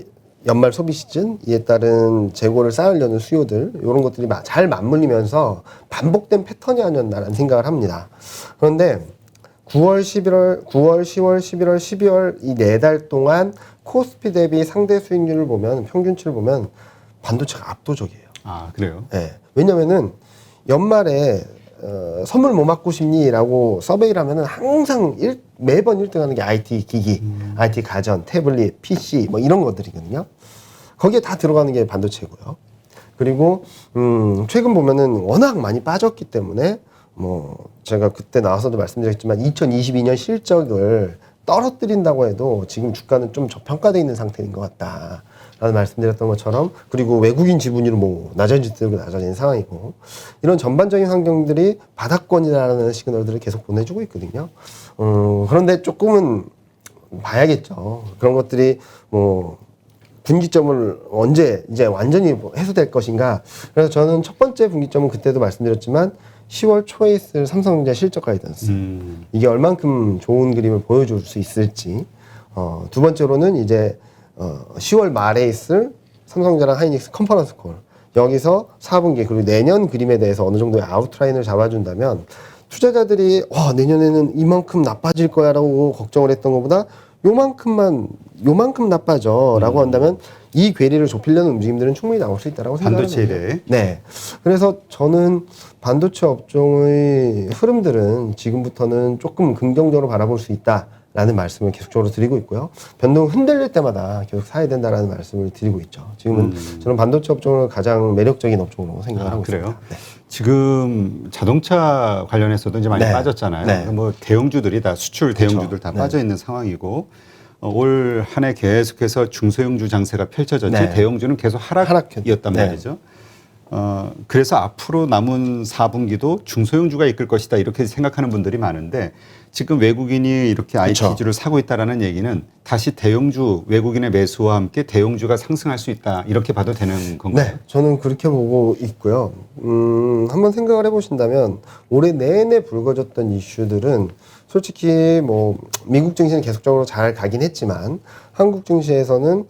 연말 소비 시즌, 이에 따른 재고를 쌓으려는 수요들, 이런 것들이 잘 맞물리면서 반복된 패턴이 아니었나라는 생각을 합니다. 그런데 9월, 10월, 11월, 12월 이 4달 동안 코스피 대비 상대 수익률을 보면, 평균치를 보면 반도체가 압도적이에요. 아, 그래요? 네. 왜냐면은 연말에 선물 뭐 맞고 싶니라고 서베이를 하면은 항상 매번 1등 하는 게 IT 기기, IT 가전, 태블릿, PC 뭐 이런 것들이거든요. 거기에 다 들어가는 게 반도체고요. 그리고 최근 보면은 워낙 많이 빠졌기 때문에 뭐 제가 그때 나와서도 말씀드렸지만 2022년 실적을 떨어뜨린다고 해도 지금 주가는 좀 저평가되어 있는 상태인 것 같다. 라는 말씀드렸던 것처럼, 그리고 외국인 지분율은 뭐 낮아지는 상황이고, 이런 전반적인 환경들이 바닥권이라는 시그널들을 계속 보내주고 있거든요. 그런데 조금은 봐야겠죠. 그런 것들이 뭐 분기점을 언제 이제 완전히 해소될 것인가. 그래서 저는 첫 번째 분기점은 그때도 말씀드렸지만 10월 초에 있을 삼성전자 실적 가이던스, 이게 얼만큼 좋은 그림을 보여줄 수 있을지. 두 번째로는 이제 10월 말에 있을 삼성전자랑 하이닉스 컨퍼런스 콜, 여기서 4분기 그리고 내년 그림에 대해서 어느 정도의 아웃라인을 잡아준다면 투자자들이 내년에는 이만큼 나빠질 거야라고 걱정을 했던 것보다 요만큼 나빠져라고 한다면 이 괴리를 좁히려는 움직임들은 충분히 나올 수 있다라고 생각합니다. 반도체에 대해. 네. 그래서 저는 반도체 업종의 흐름들은 지금부터는 조금 긍정적으로 바라볼 수 있다라는 말씀을 계속적으로 드리고 있고요. 변동 흔들릴 때마다 계속 사야 된다라는 말씀을 드리고 있죠. 지금은 저는 반도체 업종을 가장 매력적인 업종으로 생각을 하고 그래요? 있습니다. 네. 지금 자동차 관련해서도 이제 많이 네. 빠졌잖아요. 네. 뭐 대형주들이 다 수출 대형주들 다 네. 빠져 있는 상황이고, 올 한 해 계속해서 중소형주 장세가 펼쳐졌지 네. 대형주는 계속 하락이었단 네. 말이죠. 그래서 앞으로 남은 4분기도 중소형주가 이끌 것이다 이렇게 생각하는 분들이 많은데, 지금 외국인이 이렇게 IT주를 사고 있다라는 얘기는 다시 대형주 외국인의 매수와 함께 대형주가 상승할 수 있다 이렇게 봐도 되는 건가요? 네, 저는 그렇게 보고 있고요. 한번 생각을 해보신다면 올해 내내 불거졌던 이슈들은 솔직히 뭐 미국 증시는 계속적으로 잘 가긴 했지만 한국 증시에서는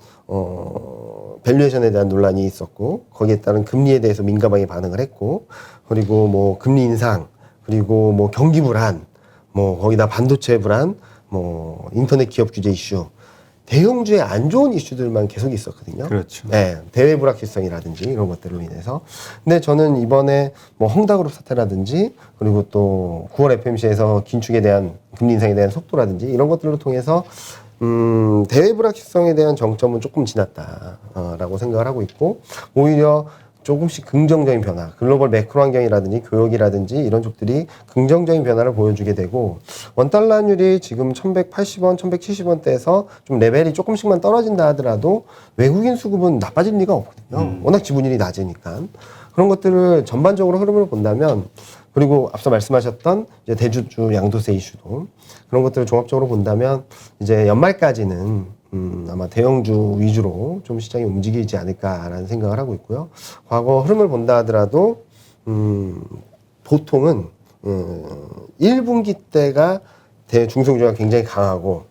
밸류에이션에 대한 논란이 있었고, 거기에 따른 금리에 대해서 민감하게 반응을 했고, 그리고 뭐 금리 인상, 그리고 뭐 경기 불안, 뭐 거기다 반도체 불안, 뭐 인터넷 기업 규제 이슈, 대형주의 안 좋은 이슈들만 계속 있었거든요. 그렇죠. 네, 대외 불확실성이라든지 이런 것들로 인해서. 근데 저는 이번에 뭐 헝다그룹 사태라든지, 그리고 또 9월 FMC에서 긴축에 대한 금리 인상에 대한 속도라든지 이런 것들을 통해서 대외 불확실성에 대한 정점은 조금 지났다라고 생각을 하고 있고, 오히려 조금씩 긍정적인 변화, 글로벌 매크로 환경이라든지 교역이라든지 이런 쪽들이 긍정적인 변화를 보여주게 되고, 원달러율이 지금 1180원, 1170원대에서 좀 레벨이 조금씩만 떨어진다 하더라도 외국인 수급은 나빠질 리가 없거든요. 워낙 지분율이 낮으니까. 그런 것들을 전반적으로 흐름을 본다면 그리고 앞서 말씀하셨던 이제 대주주 양도세 이슈도 그런 것들을 종합적으로 본다면 이제 연말까지는 아마 대형주 위주로 좀 시장이 움직이지 않을까라는 생각을 하고 있고요. 과거 흐름을 본다 하더라도 보통은 1분기 때가 대중성주가 굉장히 강하고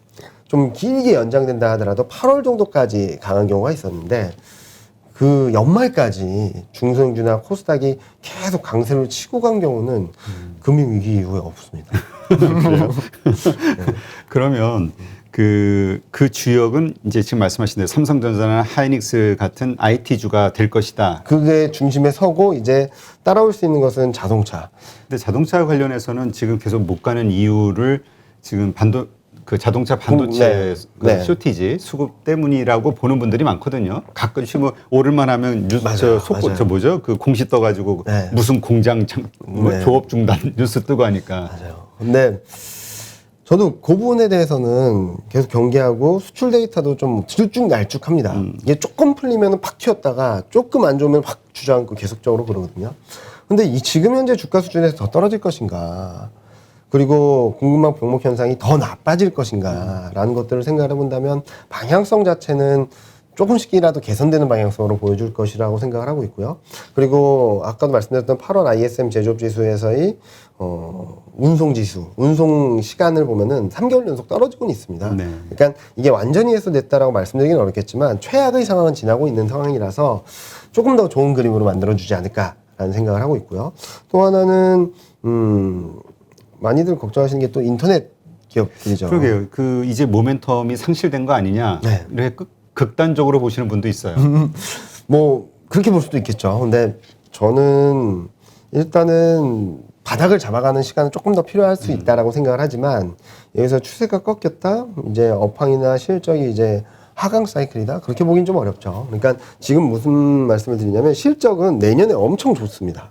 좀 길게 연장된다 하더라도 8월 정도까지 강한 경우가 있었는데 그 연말까지 중성주나 코스닥이 계속 강세를 치고 간 경우는 금융위기 이후에 없습니다. 그래요? 그러면 그 주역은 이제 지금 말씀하신 대로 삼성전자나 하이닉스 같은 IT주가 될 것이다. 그게 중심에 서고 이제 따라올 수 있는 것은 자동차. 근데 자동차 관련해서는 지금 계속 못 가는 이유를 지금 그 자동차 반도체 네. 쇼티지 수급 때문이라고 보는 분들이 많거든요. 가끔씩 뭐 오를만 하면 뉴스 맞아요. 저 뭐죠? 그 공시 떠가지고 네. 무슨 공장 뭐 네. 조업 중단 뉴스 뜨고 하니까. 맞아요. 근데 저도 그 부분에 대해서는 계속 경계하고 수출 데이터도 좀 들쭉날쭉합니다. 이게 조금 풀리면 팍 튀었다가 조금 안 좋으면 확 주저앉고 계속적으로 그러거든요. 근데 이 지금 현재 주가 수준에서 더 떨어질 것인가, 그리고 공급망 병목 현상이 더 나빠질 것인가라는 것들을 생각해 본다면 방향성 자체는 조금씩이라도 개선되는 방향성으로 보여줄 것이라고 생각을 하고 있고요. 그리고 아까도 말씀드렸던 8월 ISM 제조업 지수에서의 운송 지수, 운송 시간을 보면은 3개월 연속 떨어지고는 있습니다. 네. 그러니까 이게 완전히 해소됐다라고 말씀드리기는 어렵겠지만 최악의 상황은 지나고 있는 상황이라서 조금 더 좋은 그림으로 만들어주지 않을까라는 생각을 하고 있고요. 또 하나는 많이들 걱정하시는 게 또 인터넷 기업들이죠. 그러게요. 그 이제 모멘텀이 상실된 거 아니냐. 네. 이렇게 극단적으로 보시는 분도 있어요. 뭐 그렇게 볼 수도 있겠죠. 근데 저는 일단은 바닥을 잡아가는 시간은 조금 더 필요할 수 있다라고 생각을 하지만 여기서 추세가 꺾였다, 이제 업황이나 실적이 이제 하강 사이클이다, 그렇게 보긴 좀 어렵죠. 그러니까 지금 무슨 말씀을 드리냐면 실적은 내년에 엄청 좋습니다.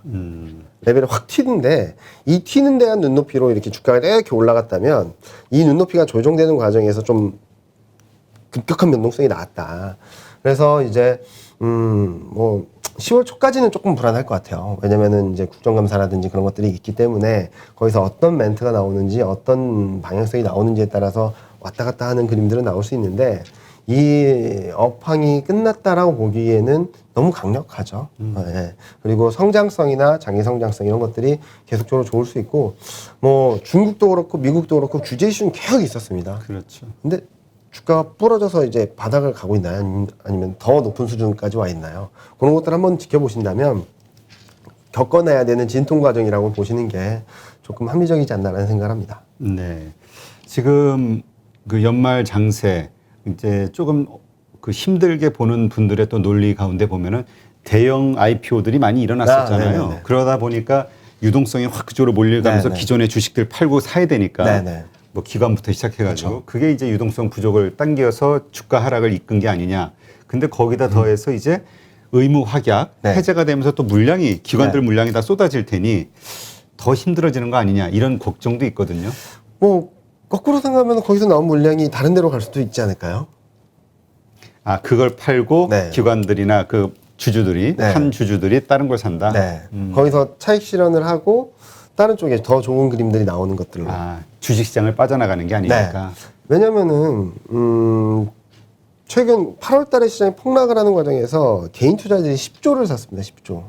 레벨이 확 튀는데 이 튀는 데한 눈높이로 이렇게 주가가 이렇게 올라갔다면 이 눈높이가 조정되는 과정에서 좀 급격한 변동성이 나왔다. 그래서 이제 뭐 10월 초까지는 조금 불안할 것 같아요. 왜냐면은 이제 국정감사라든지 그런 것들이 있기 때문에 거기서 어떤 멘트가 나오는지 어떤 방향성이 나오는지에 따라서 왔다 갔다 하는 그림들은 나올 수 있는데 이 업황이 끝났다라고 보기에는 너무 강력하죠. 예. 그리고 성장성이나 장기 성장성 이런 것들이 계속적으로 좋을 수 있고 뭐 중국도 그렇고 미국도 그렇고 규제 이슈는 계속 있었습니다. 그렇죠. 근데 주가가 부러져서 이제 바닥을 가고 있나요? 아니면 더 높은 수준까지 와 있나요? 그런 것들 한번 지켜보신다면 겪어내야 되는 진통 과정이라고 보시는 게 조금 합리적이지 않나라는 생각을 합니다. 네. 지금 그 연말 장세 이제 조금 그 힘들게 보는 분들의 또 논리 가운데 보면은 대형 IPO들이 많이 일어났었잖아요. 네네네. 그러다 보니까 유동성이 확 그쪽으로 몰려가면서 네네. 기존의 주식들 팔고 사야 되니까 네네. 뭐 기관부터 시작해가지고 그렇죠. 그게 이제 유동성 부족을 당겨서 주가 하락을 이끈 게 아니냐. 근데 거기다 더해서 이제 의무 확약 네. 해제가 되면서 또 물량이 기관들 네. 물량이 다 쏟아질 테니 더 힘들어지는 거 아니냐 이런 걱정도 있거든요. 뭐 거꾸로 생각하면 거기서 나온 물량이 다른 데로 갈 수도 있지 않을까요? 아 그걸 팔고 네. 기관들이나 그 주주들이 네. 한 주주들이 다른 걸 산다. 네. 거기서 차익 실현을 하고 다른 쪽에 더 좋은 그림들이 나오는 것들로. 아 주식시장을 빠져나가는 게 아니니까. 왜냐면은 최근 8월 달에 시장이 폭락을 하는 과정에서 개인 투자자들이 10조를 샀습니다. 10조.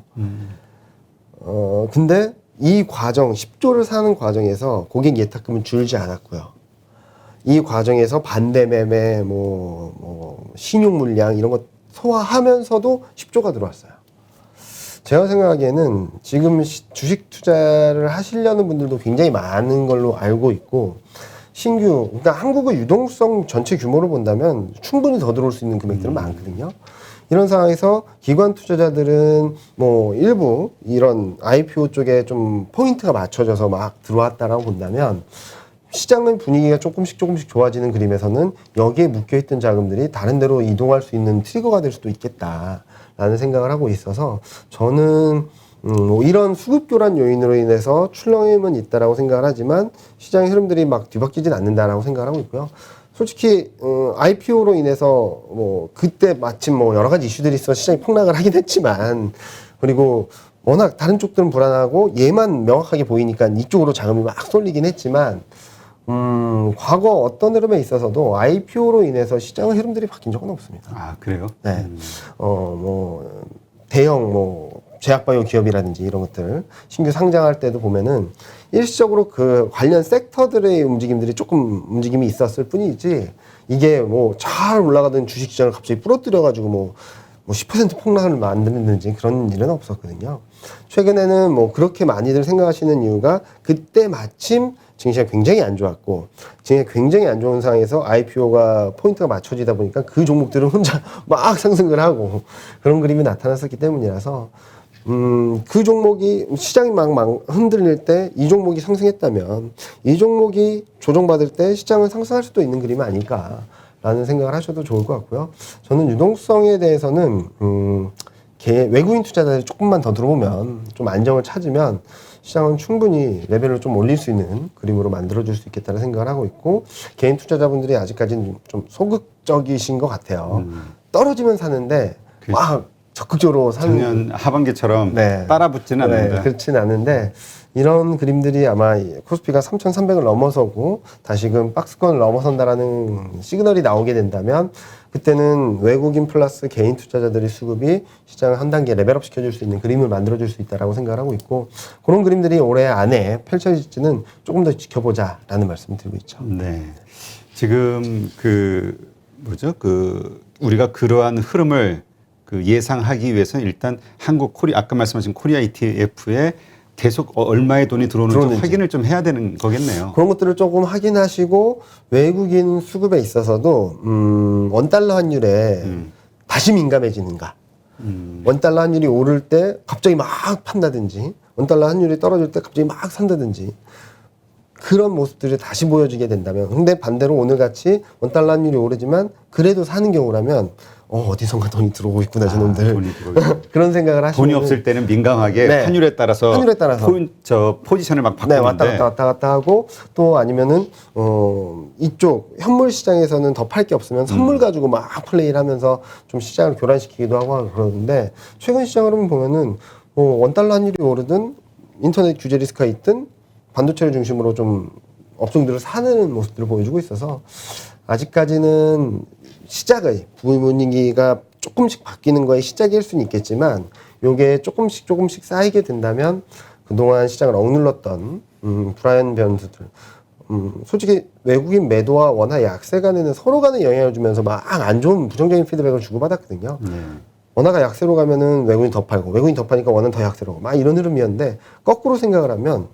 근데 이 과정 10조를 사는 과정에서 고객 예탁금은 줄지 않았고요. 이 과정에서 반대 매매 뭐 신용 물량 이런 것 소화하면서도 10조가 들어왔어요. 제가 생각하기에는 지금 주식 투자를 하시려는 분들도 굉장히 많은 걸로 알고 있고 신규, 그러니까 한국의 유동성 전체 규모를 본다면 충분히 더 들어올 수 있는 금액들은 많거든요. 이런 상황에서 기관 투자자들은 뭐 일부 이런 IPO 쪽에 좀 포인트가 맞춰져서 막 들어왔다라고 본다면 시장의 분위기가 조금씩 좋아지는 그림에서는 여기에 묶여있던 자금들이 다른 데로 이동할 수 있는 트리거가 될 수도 있겠다라는 생각을 하고 있어서 저는 뭐 이런 수급 교란 요인으로 인해서 출렁임은 있다라고 생각을 하지만 시장의 흐름들이 막 뒤바뀌진 않는다라고 생각을 하고 있고요. 솔직히 IPO로 인해서 뭐 그때 마침 뭐 여러 가지 이슈들이 있어 시장이 폭락을 하긴 했지만 그리고 워낙 다른 쪽들은 불안하고 얘만 명확하게 보이니까 이쪽으로 자금이 막 쏠리긴 했지만 과거 어떤 흐름에 있어서도 IPO로 인해서 시장의 흐름들이 바뀐 적은 없습니다. 아, 그래요? 네. 대형 제약바이오 기업이라든지 이런 것들 신규 상장할 때도 보면은 일시적으로 그 관련 섹터들의 움직임들이 조금 움직임이 있었을 뿐이지 이게 잘 올라가던 주식 시장을 갑자기 부러뜨려가지고 10% 폭락을 만드는지 그런 일은 없었거든요. 최근에는 그렇게 많이들 생각하시는 이유가 그때 마침 증시가 굉장히 안 좋았고 증시가 굉장히 안 좋은 상황에서 IPO가 포인트가 맞춰지다 보니까 그 종목들은 혼자 막 상승을 하고 그런 그림이 나타났었기 때문이라서 그 종목이 시장이 막 흔들릴 때 이 종목이 상승했다면 이 종목이 조정받을 때 시장은 상승할 수도 있는 그림이 아닐까라는 생각을 하셔도 좋을 것 같고요. 저는 유동성에 대해서는 외국인 투자자들이 조금만 더 들어오면 좀 안정을 찾으면 시장은 충분히 레벨을 좀 올릴 수 있는 그림으로 만들어줄 수 있겠다는 생각을 하고 있고 개인 투자자분들이 아직까지는 좀 소극적이신 것 같아요. 떨어지면 사는데 막 적극적으로 사는 작년 하반기처럼 네. 따라붙지는 않는다. 그렇진 않은데 이런 그림들이 아마 코스피가 3,300을 넘어서고 다시금 박스권을 넘어선다라는 시그널이 나오게 된다면 그때는 외국인 플러스 개인 투자자들의 수급이 시장을 한 단계 레벨업 시켜줄 수 있는 그림을 만들어줄 수 있다라고 생각을 하고 있고 그런 그림들이 올해 안에 펼쳐질지는 조금 더 지켜보자라는 말씀을 드리고 있죠. 네. 지금 우리가 그러한 흐름을 예상하기 위해서는 일단 아까 말씀하신 코리아 ETF에 계속 얼마의 돈이 들어오는지 확인을 좀 해야 되는 거겠네요. 그런 것들을 조금 확인하시고 외국인 수급에 있어서도 원달러 환율에 다시 민감해지는가. 원달러 환율이 오를 때 갑자기 막 판다든지 원달러 환율이 떨어질 때 갑자기 막 산다든지 그런 모습들이 다시 보여지게 된다면 근데 반대로 오늘같이 원달러 환율이 오르지만 그래도 사는 경우라면 어디선가 돈이 들어오고 있구나 저놈들 그런 생각을 하시면 돈이 없을 때는 민감하게 네. 환율에 따라서 포지션을 막 바꾸는데 왔다 갔다 하고 또 아니면은 이쪽 현물 시장에서는 더 팔 게 없으면 선물 가지고 막 플레이를 하면서 좀 시장을 교란시키기도 하고 그러는데 최근 시장을 보면은 원달러 환율이 오르든 인터넷 규제 리스크가 있든 반도체를 중심으로 좀 업종들을 사는 모습들을 보여주고 있어서 아직까지는 시작의 분위기가 조금씩 바뀌는 거에 시작일 수는 있겠지만 요게 조금씩 쌓이게 된다면 그동안 시장을 억눌렀던 불안 변수들 솔직히 외국인 매도와 원화 약세 간에는 서로 간에 영향을 주면서 막 안 좋은 부정적인 피드백을 주고받았거든요. 원화가 약세로 가면은 외국인 더 팔고 외국인 더 파니까 원화는 더 약세로 가고 막 이런 흐름이었는데 거꾸로 생각을 하면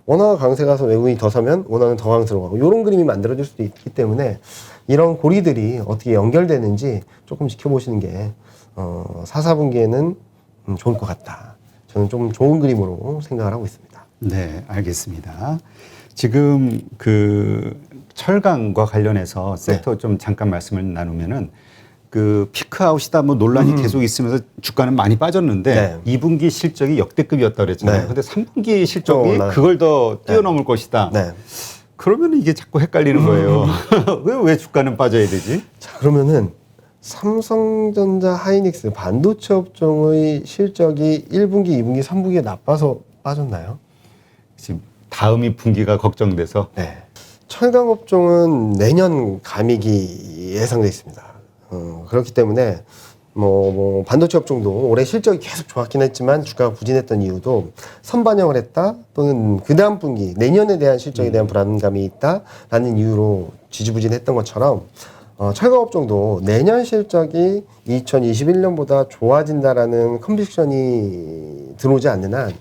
원화가 강세 가서 외국인이 더 사면 원화는 더 강세로 가고 이런 그림이 만들어질 수도 있기 때문에 이런 고리들이 어떻게 연결되는지 조금 지켜보시는 게 4, 4분기에는 좋을 것 같다. 저는 좀 좋은 그림으로 생각을 하고 있습니다. 네, 알겠습니다. 지금 철강과 관련해서 섹터 좀 잠깐 말씀을 나누면은 피크아웃이다 논란이 계속 있으면서 주가는 많이 빠졌는데 2분기 실적이 역대급이었다 그랬잖아요. 근데 3분기 실적이 그걸 더 뛰어넘을 것이다. 그러면 이게 자꾸 헷갈리는 거예요. 왜 주가는 빠져야 되지? 자, 그러면은 삼성전자 하이닉스 반도체 업종의 실적이 1분기, 2분기, 3분기에 나빠서 빠졌나요? 지금 다음이 분기가 걱정돼서. 네. 철강 업종은 내년 감익이 예상돼 있습니다. 그렇기 때문에 반도체 업종도 올해 실적이 계속 좋았긴 했지만 주가가 부진했던 이유도 선반영을 했다 또는 그 다음 분기 내년에 대한 실적에 대한 불안감이 있다라는 이유로 지지부진했던 것처럼 철강 업종도 내년 실적이 2021년보다 좋아진다라는 컨빅션이 들어오지 않는 한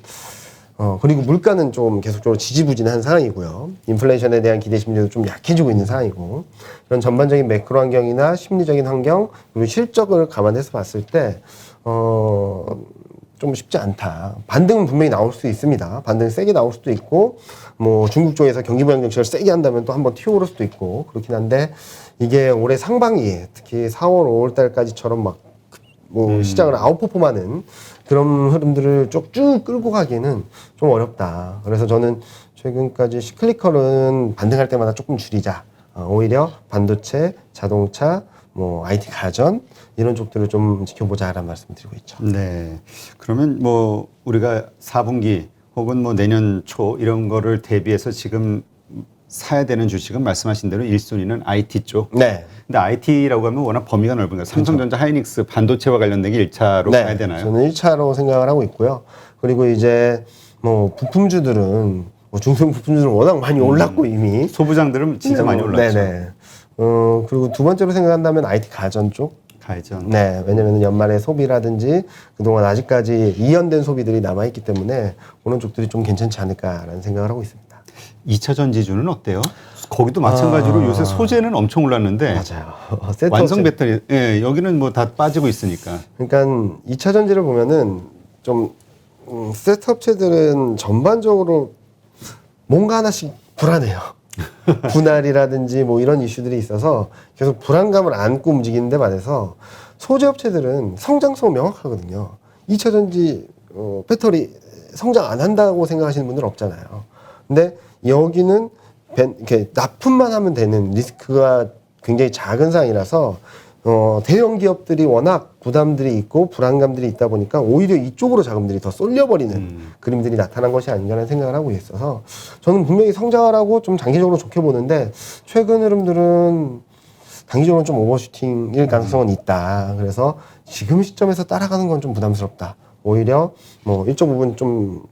그리고 물가는 좀 계속적으로 지지부진한 상황이고요. 인플레이션에 대한 기대 심리도 좀 약해지고 있는 상황이고 이런 전반적인 매크로 환경이나 심리적인 환경 그리고 실적을 감안해서 봤을 때 좀 쉽지 않다. 반등은 분명히 나올 수 있습니다. 반등 세게 나올 수도 있고 중국 쪽에서 경기 부양 정책을 세게 한다면 또 한번 튀어오를 수도 있고 그렇긴 한데 이게 올해 상반기에 특히 4월, 5월 달까지처럼 막 시장을 아웃퍼폼하는 그런 흐름들을 쭉 끌고 가기에는 좀 어렵다. 그래서 저는 최근까지 시클리컬은 반등할 때마다 조금 줄이자. 오히려 반도체, 자동차, 뭐 IT 가전 이런 쪽들을 좀 지켜보자라는 말씀드리고 있죠. 네. 그러면 뭐 우리가 4분기 혹은 뭐 내년 초 이런 거를 대비해서 지금 사야 되는 주식은 말씀하신 대로 1순위는 IT 쪽. 네. 근데 IT라고 하면 워낙 범위가 넓은 거예요. 삼성전자, 하이닉스, 반도체와 관련된 게 1차로 네. 가야 되나요? 저는 1차로 생각을 하고 있고요. 그리고 이제 뭐 부품주들은 뭐 중소형 부품주들은 워낙 많이 올랐고 이미 소부장들은 진짜 많이 올랐죠. 네네. 그리고 두 번째로 생각한다면 IT 가전 쪽. 가야죠. 네, 왜냐면 연말에 소비라든지 그동안 아직까지 이연된 소비들이 남아있기 때문에 그런 쪽들이 좀 괜찮지 않을까라는 생각을 하고 있습니다. 2차 전지주는 어때요? 거기도 마찬가지로 요새 소재는 엄청 올랐는데 맞아요. 세트 완성 업체. 배터리, 예, 여기는 뭐 다 빠지고 있으니까. 그러니까 2차 전지를 보면은 좀 세트 업체들은 전반적으로 뭔가 하나씩 불안해요. 분할이라든지 뭐 이런 이슈들이 있어서 계속 불안감을 안고 움직이는데 반해서 소재 업체들은 성장성 명확하거든요. 2차 전지 배터리 성장 안 한다고 생각하시는 분들 없잖아요. 근데 여기는 이렇게 납품만 하면 되는 리스크가 굉장히 작은 상황이라서 대형 기업들이 워낙 부담들이 있고 불안감들이 있다 보니까 오히려 이쪽으로 자금들이 더 쏠려버리는 그림들이 나타난 것이 아닌가라는 생각을 하고 있어서 저는 분명히 성장을 하고 좀 장기적으로 좋게 보는데 최근 흐름들은 단기적으로 좀 오버슈팅일 가능성은 있다. 그래서 지금 시점에서 따라가는 건 좀 부담스럽다. 오히려 뭐 일정 부분 좀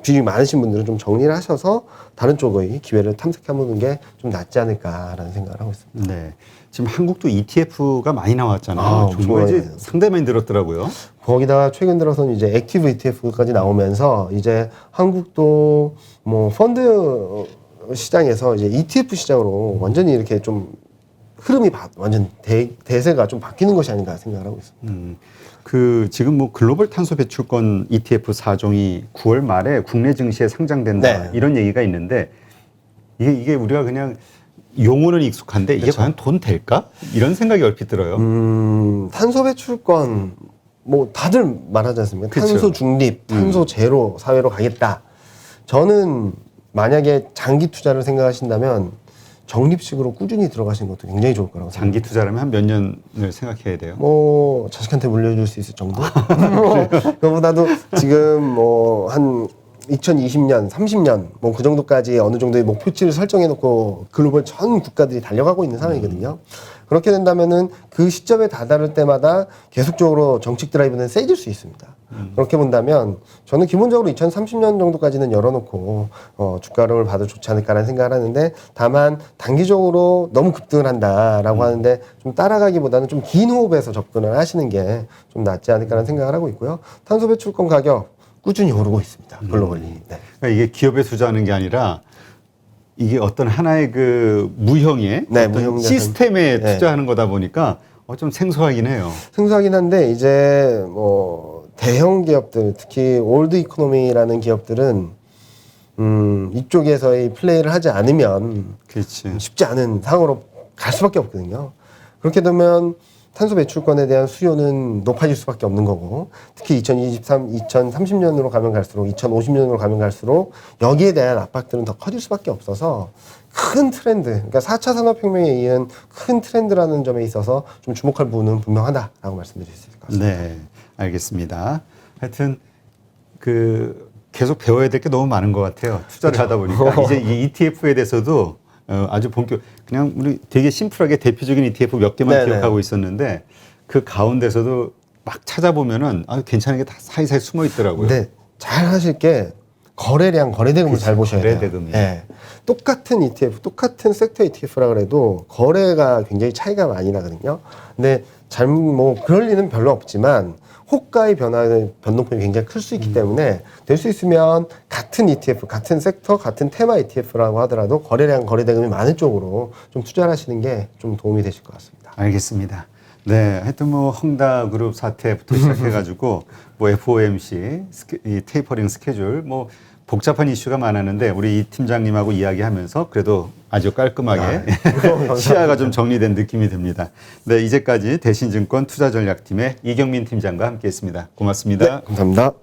비중이 많으신 분들은 좀 정리를 하셔서 다른 쪽의 기회를 탐색해보는 게 좀 낫지 않을까라는 생각을 하고 있습니다. 네. 지금 한국도 ETF가 많이 나왔잖아요. 정말 좋아요. 이제 상당히 많이 늘었더라고요. 거기다가 최근 들어서는 이제 액티브 ETF까지 나오면서 이제 한국도 뭐 펀드 시장에서 이제 ETF 시장으로 완전히 이렇게 좀 흐름이 완전 대세가 좀 바뀌는 것이 아닌가 생각을 하고 있습니다. 그 지금 뭐 글로벌 탄소 배출권 ETF 4종이 9월 말에 국내 증시에 상장된다 네. 이런 얘기가 있는데 이게 우리가 그냥 용어는 익숙한데 이게 과연 돈 될까? 이런 생각이 얼핏 들어요. 탄소 배출권 뭐 다들 말하지 않습니까? 그쵸. 탄소 중립, 탄소 제로 사회로 가겠다. 저는 만약에 장기 투자를 생각하신다면 적립식으로 꾸준히 들어가시는 것도 굉장히 좋을 거라고 생각합니다. 장기 투자라면 한 몇 년을 생각해야 돼요? 뭐 자식한테 물려줄 수 있을 정도? 그거보다도 지금 뭐 한 2020년, 30년 뭐 그 정도까지 어느 정도의 목표치를 설정해놓고 글로벌 전 국가들이 달려가고 있는 상황이거든요. 그렇게 된다면은 그 시점에 다다를 때마다 계속적으로 정책 드라이브는 세질 수 있습니다. 그렇게 본다면 저는 기본적으로 2030년 정도까지는 열어놓고 주가 흐름을 봐도 좋지 않을까라는 생각을 하는데 다만 단기적으로 너무 급등을 한다라고 하는데 좀 따라가기보다는 좀 긴 호흡에서 접근을 하시는 게 좀 낫지 않을까라는 생각을 하고 있고요. 탄소 배출권 가격 꾸준히 오르고 있습니다. 글로벌리. 네. 그러니까 이게 기업에 투자하는 게 아니라 이게 어떤 하나의 그 무형의 네, 어떤 무형 시스템에 네. 투자하는 거다 보니까 좀 생소하긴 해요. 생소하긴 한데 이제 뭐 대형 기업들 특히 올드 이코노미라는 기업들은 이쪽에서의 플레이를 하지 않으면 그렇지. 쉽지 않은 상황으로 갈 수밖에 없거든요. 그렇게 되면 탄소 배출권에 대한 수요는 높아질 수밖에 없는 거고 특히 2030년으로 가면 갈수록 2050년으로 가면 갈수록 여기에 대한 압박들은 더 커질 수밖에 없어서 큰 트렌드, 그러니까 4차 산업혁명에 의한 큰 트렌드라는 점에 있어서 좀 주목할 부분은 분명하다라고 말씀드릴 수 있을 것 같습니다. 네, 알겠습니다. 하여튼 그 계속 배워야 될 게 너무 많은 것 같아요. 투자를 하다 보니까 이제 이 ETF에 대해서도 아주 그냥 우리 되게 심플하게 대표적인 ETF 몇 개만 네네. 기억하고 있었는데 그 가운데서도 막 찾아보면은 괜찮은 게 다 사이사이 숨어 있더라고요. 근데 잘 하실 게 거래대금을 잘 보셔야 돼요. 거래대금이요. 네. 똑같은 ETF, 똑같은 섹터 ETF라 그래도 거래가 굉장히 차이가 많이 나거든요. 근데 뭐 그럴 리는 별로 없지만 호가의 변동폭이 굉장히 클 수 있기 때문에 될 수 있으면 같은 ETF, 같은 섹터, 같은 테마 ETF라고 하더라도 거래대금이 많은 쪽으로 좀 투자를 하시는 게 좀 도움이 되실 것 같습니다. 알겠습니다. 네, 하여튼 뭐 헝다그룹 사태부터 시작해가지고 뭐 FOMC, 이 테이퍼링 스케줄, 뭐 복잡한 이슈가 많았는데 우리 이 팀장님하고 이야기하면서 그래도 아주 깔끔하게 시야가 좀 정리된 느낌이 듭니다. 네, 이제까지 대신증권 투자전략팀의 이경민 팀장과 함께했습니다. 고맙습니다. 네, 감사합니다.